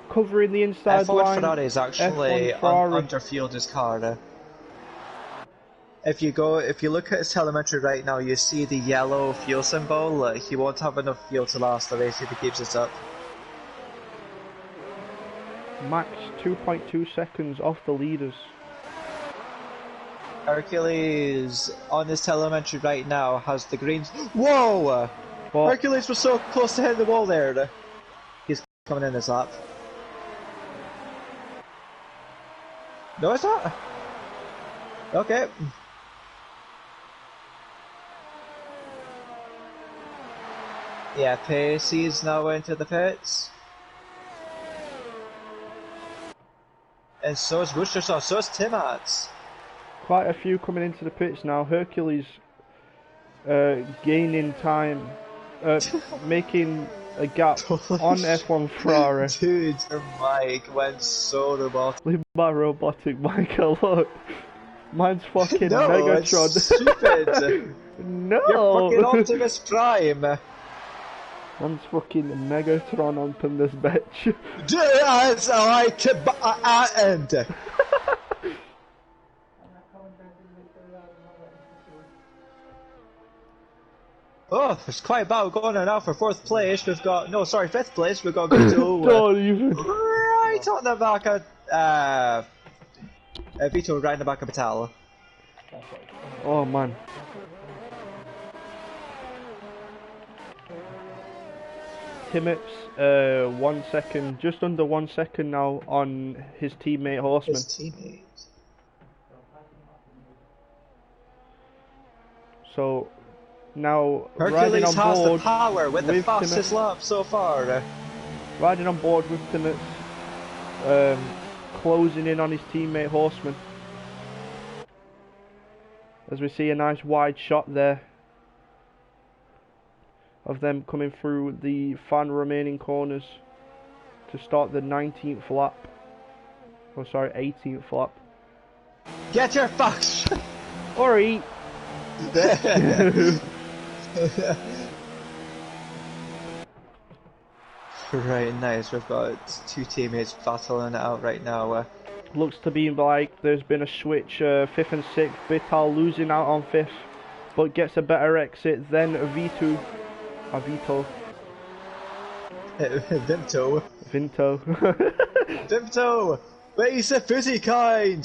Covering the inside F1 line. Ferrari is actually underfueled his car. If you look at his telemetry right now, you see the yellow fuel symbol. He won't have enough fuel to last the race if he keeps this up. Max 2.2 seconds off the leaders. Hercules on his telemetry right now has the greens. Whoa! But Hercules was so close to hitting the wall there. He's coming in this lap. No, it's not. Okay. Yeah, Pacey's now into the pits. And so is Worcestershire, so is Timats. quite a few coming into the pits now. Hercules gaining time. Making a gap on F1 Ferrari. Dude, your mic went so robotic. My robotic mic, look. Mine's fucking No, Megatron. it's stupid. No! You're fucking Optimus Prime. Mine's fucking Megatron on this bitch. That's like end. Oh, there's quite a battle going on now for 4th place. We've got, no, sorry, 5th place. We've got Vito Don't even. right on the back of, Vito right in the back of Batalla. Oh man. Timmets, 1 second, just under 1 second now on his teammate Horseman. His teammate. So now Hercules riding on has board the power with the fastest Timmets. lap so far. Riding on board with Timmets, closing in on his teammate Horseman. As we see a nice wide shot there of them coming through the final remaining corners to start the 19th lap. Oh sorry, 18th lap. Get your fucks! Or eat! Right, nice. We've got 2 teammates battling it out right now. Looks to be like there's been a switch, 5th and 6th. Vital losing out on 5th, but gets a better exit than Vito. Vito. Vimto. Vinto. Vimto! But he's a fizzy kind!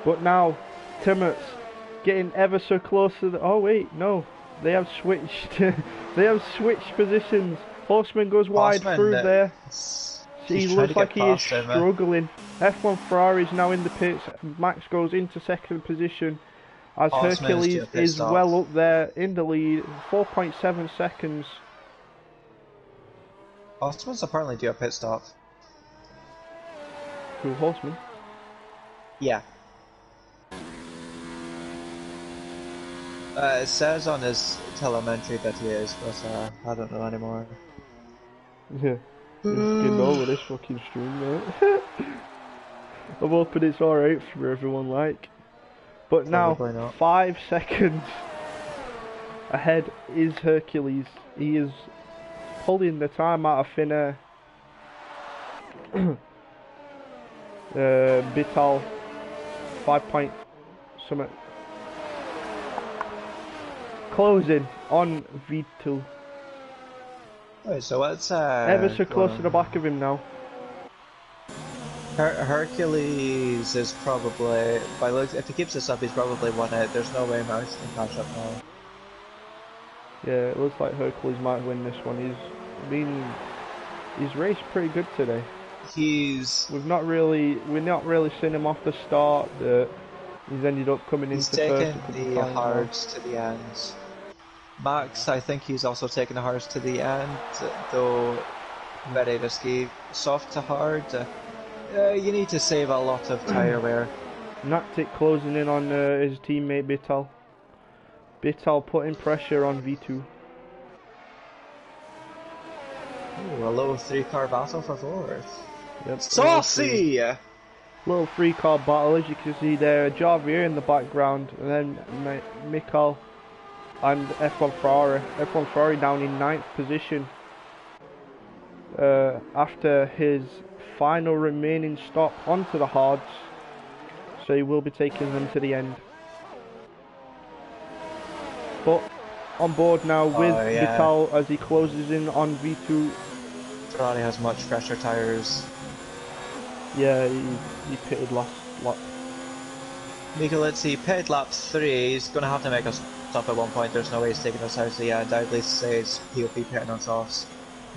But now, Timmets getting ever so close to the... Oh wait, no. They have switched. They have switched positions. Horseman goes wide through there. He looks like he is struggling. F1 Ferrari is now in the pits. Max goes into second position as Hercules is well up there in the lead. 4.7 seconds. Horseman's apparently due a pit stop. Who, Horseman? Yeah. It says on his telemetry that he is, but I don't know anymore. Yeah. Just getting over this fucking stream, mate. I'm hoping it's alright for everyone, like. But now, 5 seconds ahead is Hercules. He is pulling the time out of thin air. Bital, 5 point summit. Closing on V2. Wait, so what's ever so close to the back of him now. Hercules is probably, by looks, if he keeps this up, he's probably won it. There's no way Max can catch up now. Yeah, it looks like Hercules might win this one. He's raced pretty good today. We've not really seen him off the start. He's ended up coming into first. He's taken the hards to the end. Max, I think he's also taken the hards to the end, though very risky. Soft to hard. You need to save a lot of tyre wear. Nactic closing in on his teammate Bital. Bital putting pressure on V2. Ooh, a low 3-car battle for fourth. Yep, Saucy! Little 3-car battle, as you can see there. Javier in the background, and then Mikal and F1 Ferrari. F1 Ferrari down in 9th position after his final remaining stop onto the hards, so he will be taking them to the end. But on board now with Vital as he closes in on V2. Ferrari has much fresher tyres. Yeah, he pitted last lap. Michalizzi pitted lap 3. He's going to have to make a stop at one point. There's no way he's taking us out to the end. I'd at least say he'll be pitting on softs.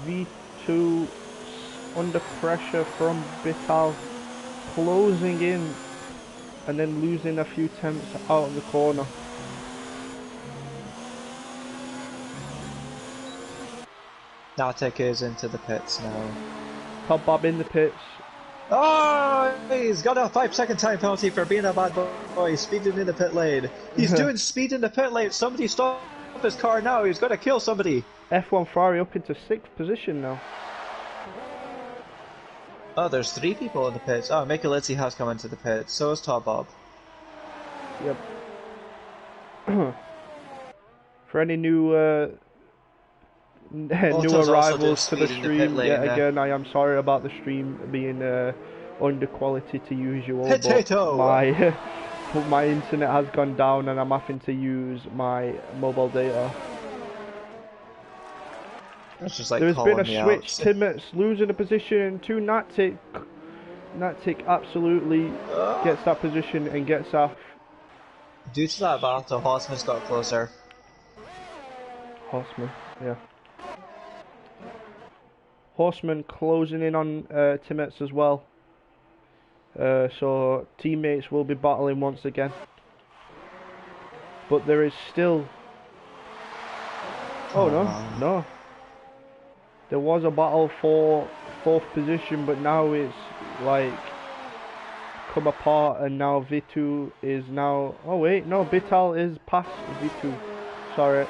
V2 under pressure from Vital, closing in and then losing a few tenths out of the corner. Natic is into the pits now. Top Bob in the pits. Oh, he's got a 5-second time penalty for being a bad boy, speeding in the pit lane. He's doing speed in the pit lane. Somebody stop his car now. He's got to kill somebody. F1 Ferrari up into 6th position now. Oh, there's 3 people in the pits. Oh, Michalizzi has come into the pits. So is Top Bob. Yep. For any new arrivals to the stream, again, I am sorry about the stream being under quality to usual. Potato! But my internet has gone down and I'm having to use my mobile data. Just like there's been a switch. Timmets losing a position to Natic. Natic absolutely gets that position and gets off. Due to that battle, Horseman's got closer. Horseman, yeah. Horseman closing in on Timmets as well. So teammates will be battling once again. But there is still... Oh no. There was a battle for 4th position, but now it's like come apart, and now V2 is now... Oh wait, no, Bital is past V2. Sorry.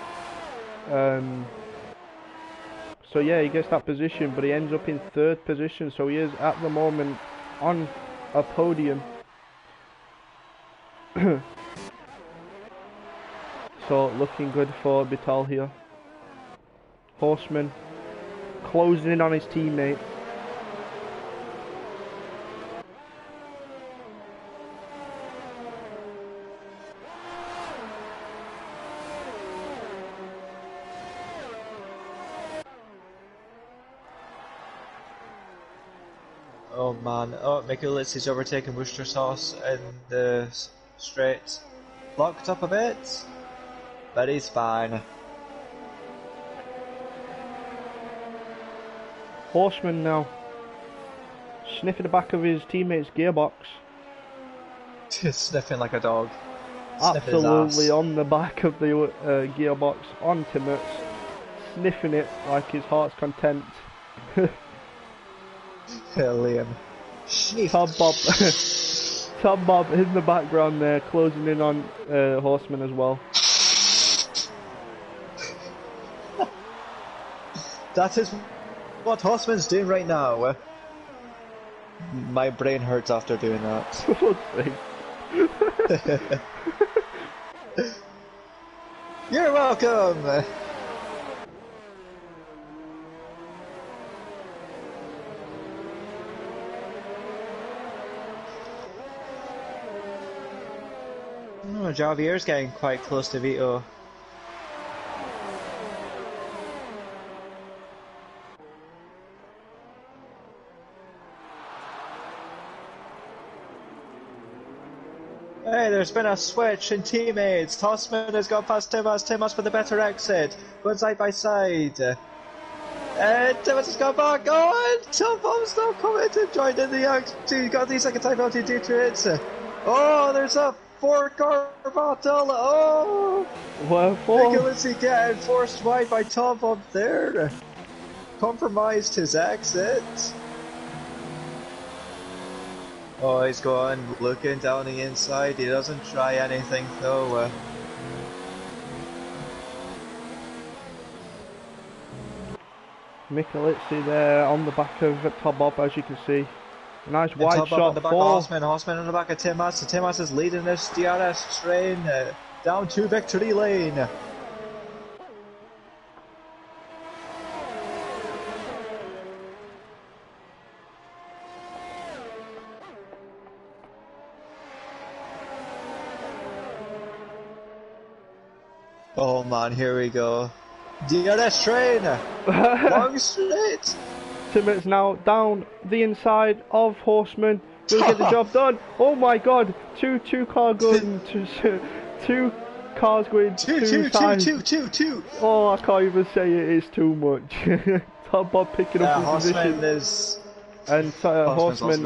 So yeah, he gets that position, but he ends up in 3rd position, so he is at the moment on a podium. So looking good for Bital here. Horseman closing in on his teammate. Oh man, oh, Mikulic's overtaken Worcester Sauce in the straight. Locked up a bit, but he's fine. Horseman now. Sniffing the back of his teammate's gearbox. Sniffing like a dog. Sniffing his Absolutely ass. on the back of the gearbox, on Timmets. Sniffing it like his heart's content. Liam. Sniff. Tom Bob. Tom Bob in the background there, closing in on Horseman as well. That is what Horseman's doing right now. My brain hurts after doing that. For fuck's sake. You're welcome! Oh, Javier's getting quite close to Vito. Hey, there's been a switch in teammates. Tossman has got past Timas. Timas with a better exit. Going side by side. And Timas has got back. Oh, and Tom Bomb's not coming to join in the action. He got the second time penalty due to it. Oh, there's a 4-car battle. Oh, Wherefore? Nicholas getting forced wide by Tom Bomb there. Compromised his exit. Oh, he's going, looking down the inside. He doesn't try anything though. Michelizzi there on the back of Tom Bob, as you can see. A nice wide Top up shot on the back of for Horseman. Horseman on the back of Timas. So Timas is leading this DRS train down to victory lane. Oh man, here we go. DRS train! Long straight! Timmett's now down the inside of Horseman. Will get the job done. Oh my god, two cars going two cars going two sides. Two. Oh, I can't even say it is too much. Tom Bob picking up his Horseman position. is... And Horseman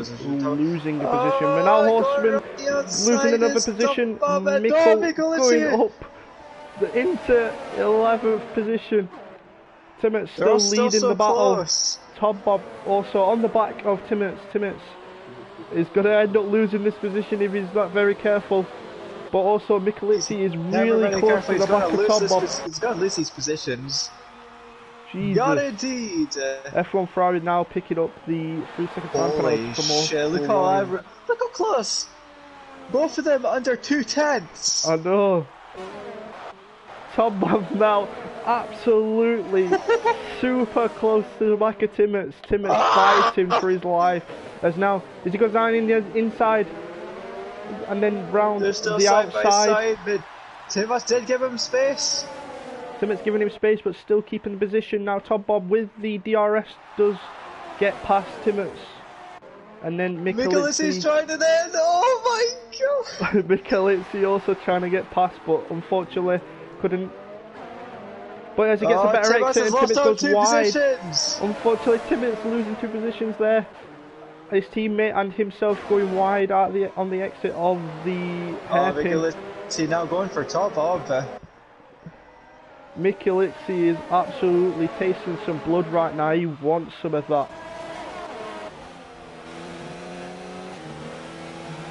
losing the Oh, position. But now Horseman on the outside losing another is position. Tom Bob and Mikkel is going here. up into 11th position. Timmett's They're all still leading so the battle. close. Tom Bob also on the back of Timmets. Timmets is going to end up losing this position if he's not very careful. But also Michelizzi is really close to the back of Tom Bob. He's going to lose these positions. Jesus. God indeed. F1 Ferrari now picking up the 3-second time Holy penalty for more. shit, look how close. Both of them under 2/10. I know. Tom Bob now absolutely super close to the back of Timmets. Timmets fighting for his life. As now, as he goes down in the inside and then round They're still the side outside. by side, but Timmets did give him space. Timmets giving him space but still keeping the position. Now Tom Bob with the DRS does get past Timmets. And then Michelizzi's trying to end. Oh my god. Michelizzi also trying to get past, but unfortunately couldn't. But as he gets a better Timmets exit has and lost Timmets out goes 2 wide. positions. Unfortunately, Timmets losing 2 positions there. His teammate and himself going wide on the exit of the hairpin. Michelizzi now going for top of. Michelizzi is absolutely tasting some blood right now. He wants some of that.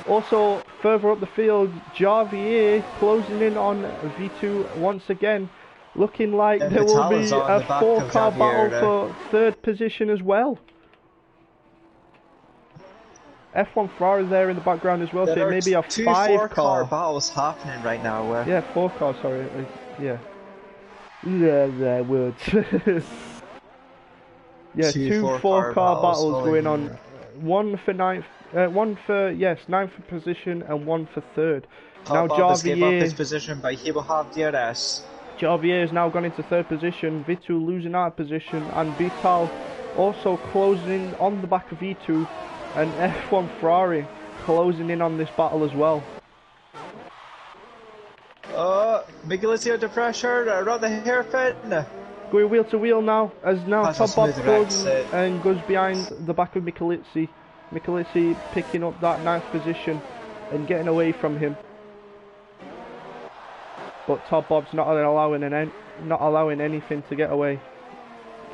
Also, further up the field, Javier closing in on V2 once again. Looking like there will be a 4-car battle for 3rd position as well. F1 Ferrari there in the background as well, so it may be a 5-car battles happening right now. Yeah, 4-car, sorry. Yeah. Yeah, words. Yeah, 2 4-car battles going on. One for 9th, position and one for 3rd. Now Javier gave up his Javier, position, but he will have DRS. Javier has now gone into 3rd position. V2 losing out of position, and Vital also closing on the back of V2. And F1 Ferrari closing in on this battle as well. Oh, Miguelito under pressure around the hairpin. Going wheel to wheel now, as now Has a Top Bob smooth closes exit. and goes behind the back of Michelizzi. Michelizzi picking up that ninth position and getting away from him. But Top Bob's not allowing anything to get away.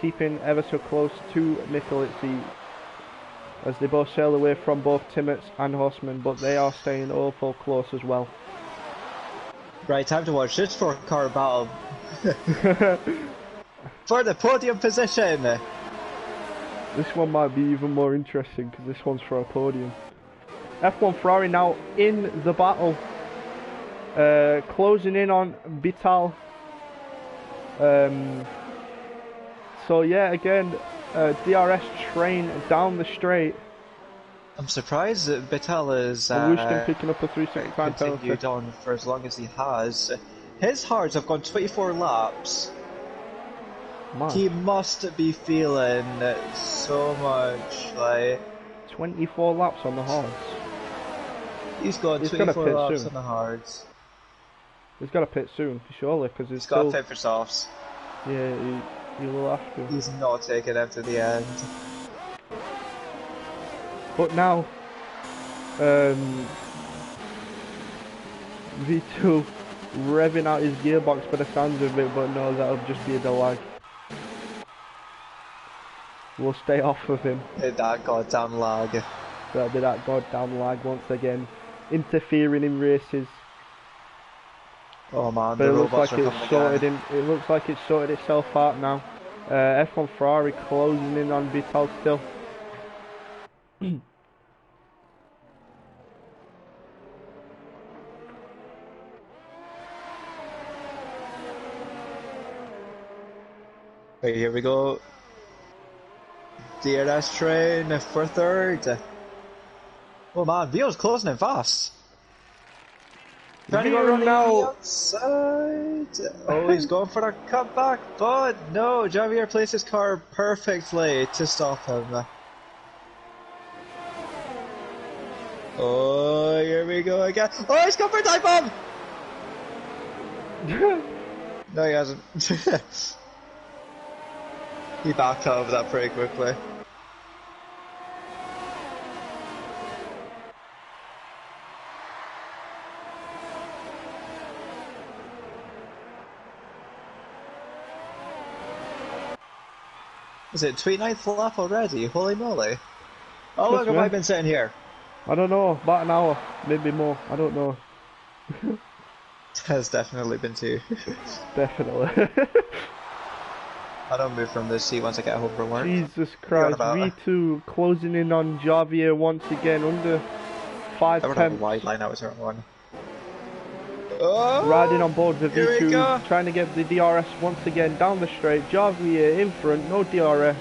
Keeping ever so close to Michelizzi as they both sail away from both Timmets and Horseman, but they are staying awful close as well. Right, time to watch this four-car battle. For the podium position. This one might be even more interesting because this one's for a podium. F1 Ferrari now in the battle. Closing in on Vital. So yeah, again, DRS train down the straight. I'm surprised that Vital is Wisdom picking up a 365 continued penalty. on for as long as he has. His hards have gone 24 laps. Man, He must be feeling so much like 24 laps on the horse. he's got He's gonna 24 pit laps soon. on the hards. He's got to pit soon, surely, because He's he's got still... to pit for softs. Yeah, he will have to. He's not taking them to the end. But now, V2 revving out his gearbox by the sounds of it, but no, that'll just be a lag. We'll stay off of him. That goddamn lag. That'll be that goddamn lag once again, interfering in races. Oh man, But the it looks robots like are it's coming sorted again. in. It looks like it's sorted itself out now. F1 Ferrari closing in on Vital still. Right, here we go. DRS train for third. Oh man, Vio's closing in fast. Trying to go Vio around the now. outside. Oh, he's going for a cutback, but no, Javier placed his car perfectly to stop him. Oh, here we go again. Oh, he's going for a dive bomb! No, he hasn't. He backed out of that pretty quickly. Is it 29th lap already? Holy moly. How long have I been sitting here? I don't know, about an hour, maybe more, I don't know. Has definitely been 2. Definitely. I don't move from this seat once I get home from work. Jesus Christ, about? V2 closing in on Javier once again, under 5 I don't know tenths. wide line I was on. Oh, Riding on board with here we go. V2, trying to get the DRS once again down the straight. Javier in front, no DRS.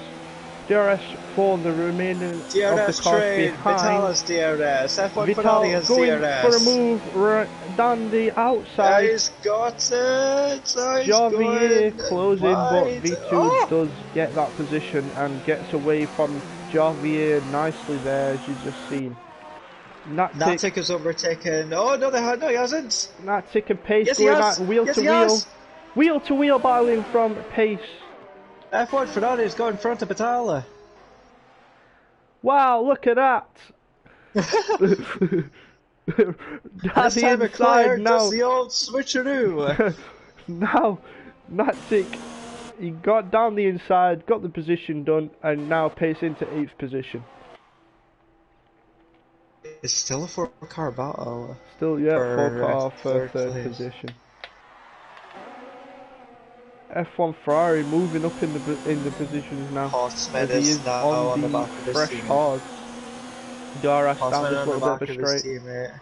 DRS for the remainder of the DRS cars train, behind. Vital has DRS, F1 Vital Ferrari has going DRS. for a move right down the outside. He's got it! Oh, he's Javier going closing, wide. but V2 Oh! does get that position and gets away from Javier nicely there, as you've just seen. Natic has overtaken. Oh no, no, he hasn't. Natic and Pace Yes, he going has. at wheel Yes, to he wheel. has. Wheel to wheel battling from Pace. F1 Ferrari has got in front of Batala. Wow, look at that! Down This the time inside Leclerc now. does the old switcheroo. Now, Natic, he got down the inside, got the position done, and now Pace into 8th position. It's still a 4-car battle. Still, yeah, For 4 car for third 3rd place. position. F1 Ferrari moving up in the positions now. Horseman As he is is now on the the back of his fresh teammate. hard. DRS down Horseman this on the little back bit of of a his straight. teammate.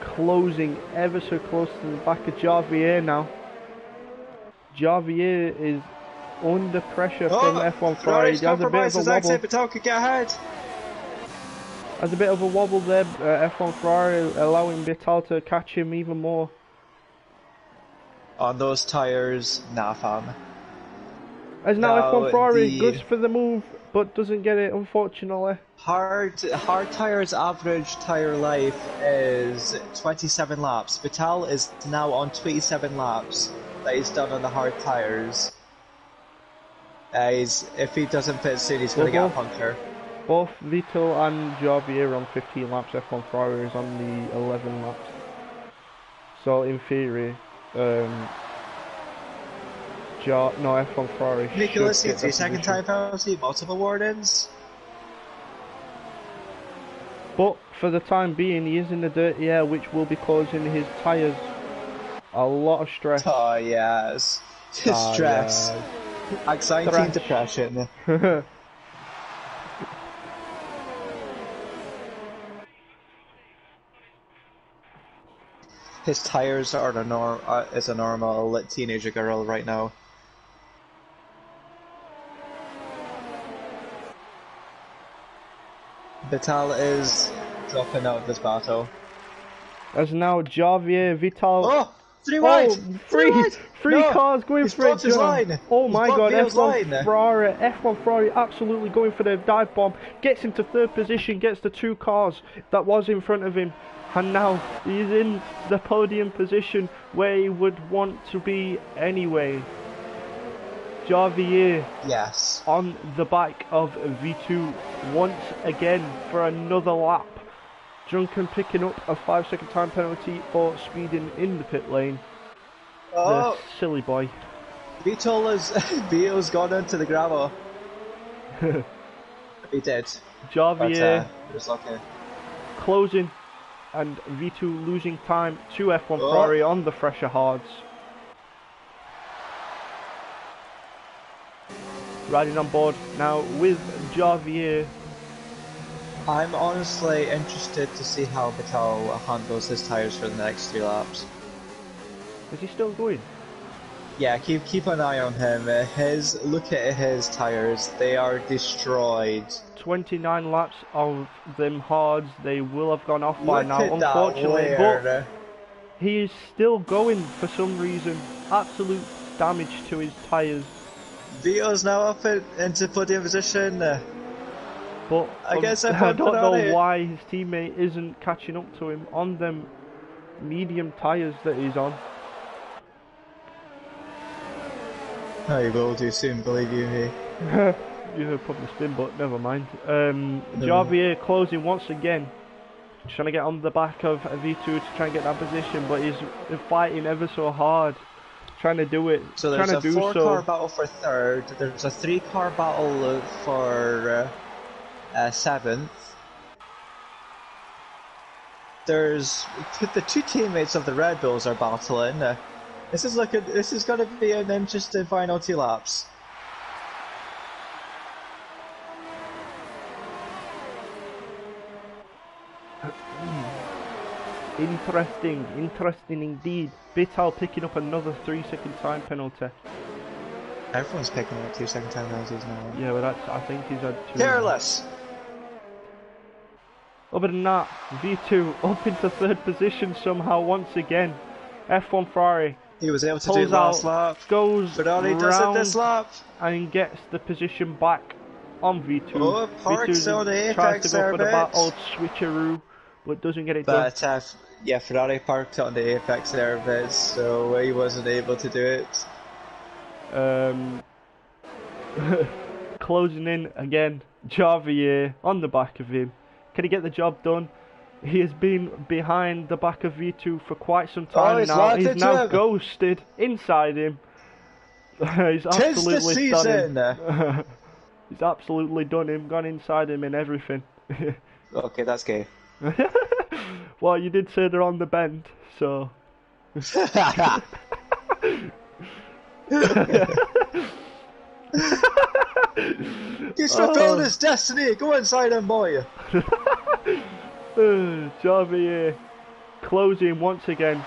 Closing ever so close to the back of Javier now. Javier is under pressure from F1 Ferrari. Ferrari's He has a bit of a compromises, wobble. exit, Vettel could get ahead. Has a bit of a wobble there. F1 Ferrari allowing Vital to catch him even more. On those tyres, nah fam. As now Now, F1 Ferrari the- goes for the move, but doesn't get it, unfortunately. Hard tires average tire life is 27 laps. Vital is now on 27 laps that he's done on the hard tires. If he doesn't fit soon, he's going to get a puncture. Both Vettel and Javier are on 15 laps, F1 Ferrari is on the 11 laps. So in theory, F1 Ferrari Nicholas should get gets the a second position. time penalty, multiple warnings. But for the time being, he is in the dirty air, which will be causing his tyres a lot of stress. Oh yes, stress, anxiety, and depression. His tires are is a normal teenager girl right now. Vital is dropping out of this battle. As now Javier, Vital. Oh, three wide! Three No, cars going he's for it. blocked his line. Oh He's my blocked god, Vito's line. F1 Ferrari absolutely going for the dive bomb. Gets into third position, gets the two cars that was in front of him. And now he's in the podium position where he would want to be anyway. Javier Yes. on the back of V2 once again for another lap. Drunken picking up a 5-second time penalty for speeding in the pit lane. Oh, The silly boy. Vito's gone into the gravel. He did. Javier It was lucky. closing and V2 losing time to F1 Ferrari on the fresher hards. Riding on board now with Javier. I'm honestly interested to see how Vital handles his tyres for the next 3 laps. Is he still going? Yeah, keep an eye on him. Look at his tyres; they are destroyed. 29 laps of them hards. They will have gone off by Look now, at unfortunately. that But weird. he is still going for some reason. Absolute damage to his tyres. Vito's now up into podium position. But I guess I F1 don't know Ferrari. why his teammate isn't catching up to him on them medium tyres that he's on. I will do soon, believe you me. You heard probably spin, but never mind. Javier closing once again, trying to get on the back of V2 to try and get that position, but he's fighting ever so hard, trying to do it. So there's trying a to do 4-car battle for 3rd, there's a 3-car battle for 7th. There's the 2 teammates of the Red Bulls are battling. This is going to be an interesting final 2 laps. Interesting indeed. Vital picking up another 3-second time penalty. Everyone's picking up 2-second time penalties now. Yeah, but I think he's had 2. Careless! Other than that, V2 up into 3rd position somehow once again. F1 Ferrari He was able to do it pulls last out, lap. goes Ferrari does it this round lap. and gets the position back on V2. Oh, parks on the tries apex to go for the airbags. old switcheroo, but doesn't get it done. But yeah, Ferrari parked on the apex there a bit, so he wasn't able to do it. Closing in again, Javier on the back of him. Can he get the job done? He has been behind the back of V2 for quite some time he's now. landed He's to now him. ghosted inside him. He's Tis the absolutely done season! him. He's absolutely done him, gone inside him and everything. Okay, that's gay. Well, you did say they're on the bend, so... He's fulfilled his destiny! Go inside him, boy! Javier closing once again.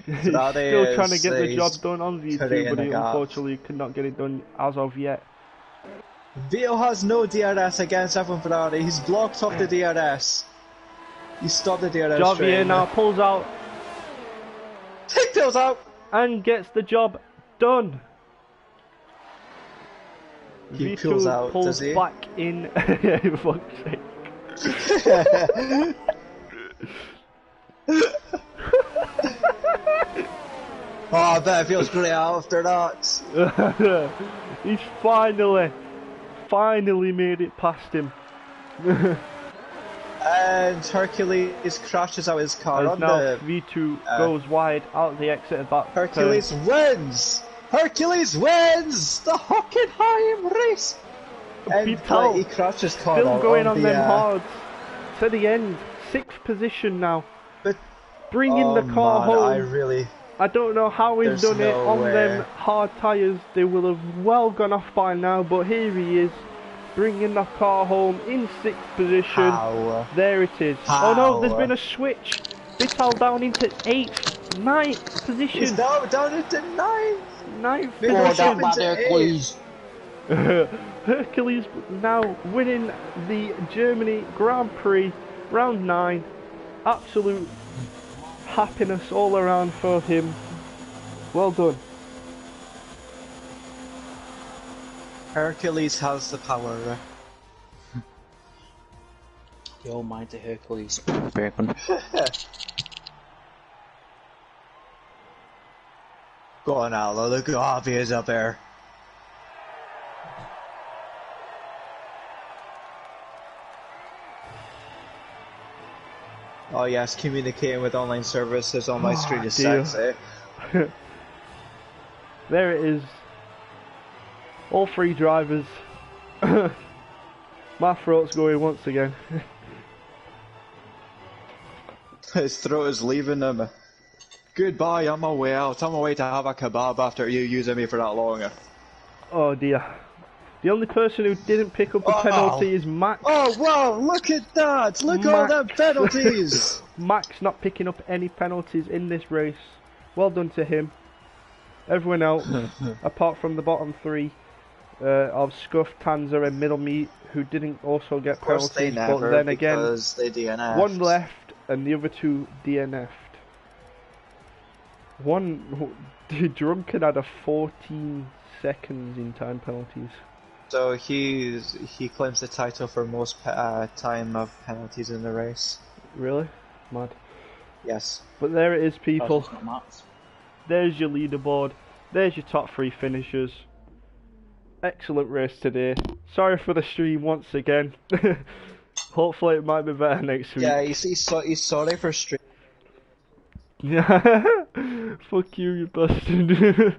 He's That still trying to is- get the he's job done on put it V2, in but the he gap. unfortunately could not get it done as of yet. Vito has no DRS against F1 Ferrari. He's blocked off the DRS. He stopped the DRS Javier train. now pulls out Take those out! and gets the job done. He V2 pulls out, pulls does he? back in. For fuck's sake. Oh, I bet it feels great after that. He's finally made it past him. And Hercules crashes out his car As on now the... V2 goes wide out the exit of that Hercules wins! Hercules wins! The Hockenheim race! And Vital he crashed his car still out going on the, them hards to the end. 6th position now. But, Bringing the car home. I don't know how he's done it on them hard tyres. They will have well gone off by now, but here he is, bringing the car home in 6th position. How? There it is. How? Oh no, there's been a switch. Vital down into 8th, 9th position. He's now down into 9th. 9th position. Hercules now winning the Germany Grand Prix, round 9. Absolute happiness all around for him. Well done. Hercules has the power. The almighty Hercules. Very good. Go on, Allo, look how happy he is up there. Oh yes, communicating with online services on my screen is sexy. There it is. All 3 drivers. My throat's going once again. His throat is leaving him. Goodbye, I'm on my way out. I'm on my way to have a kebab after you using me for that long. Oh dear. The only person who didn't pick up a penalty is Max. Oh wow, look at that! Look at all them penalties! Max not picking up any penalties in this race. Well done to him. Everyone else, apart from the bottom 3 of Scuff, Tanzer and Middle Meat, who didn't also get penalties, they never, but then again, they DNF'd. 1 left and the other 2 DNF'd. One Drunken had a 14 seconds in time penalties. So he claims the title for most time of penalties in the race. Really? Mad. Yes. But there it is, people. Not There's your leaderboard. There's your top 3 finishers. Excellent race today. Sorry for the stream once again. Hopefully it might be better next week. Yeah, he's sorry for stream. Yeah. Fuck you bastard.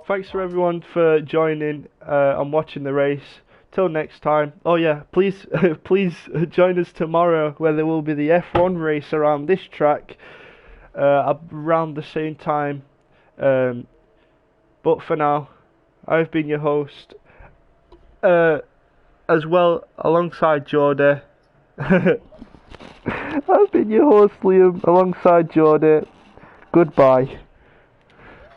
Thanks for everyone for joining and watching the race. Till next time. Oh yeah, please please join us tomorrow where there will be the F1 race around this track around the same time. But for now, I've been your host as well alongside Jordan. I've been your host Liam alongside Jordan. Goodbye.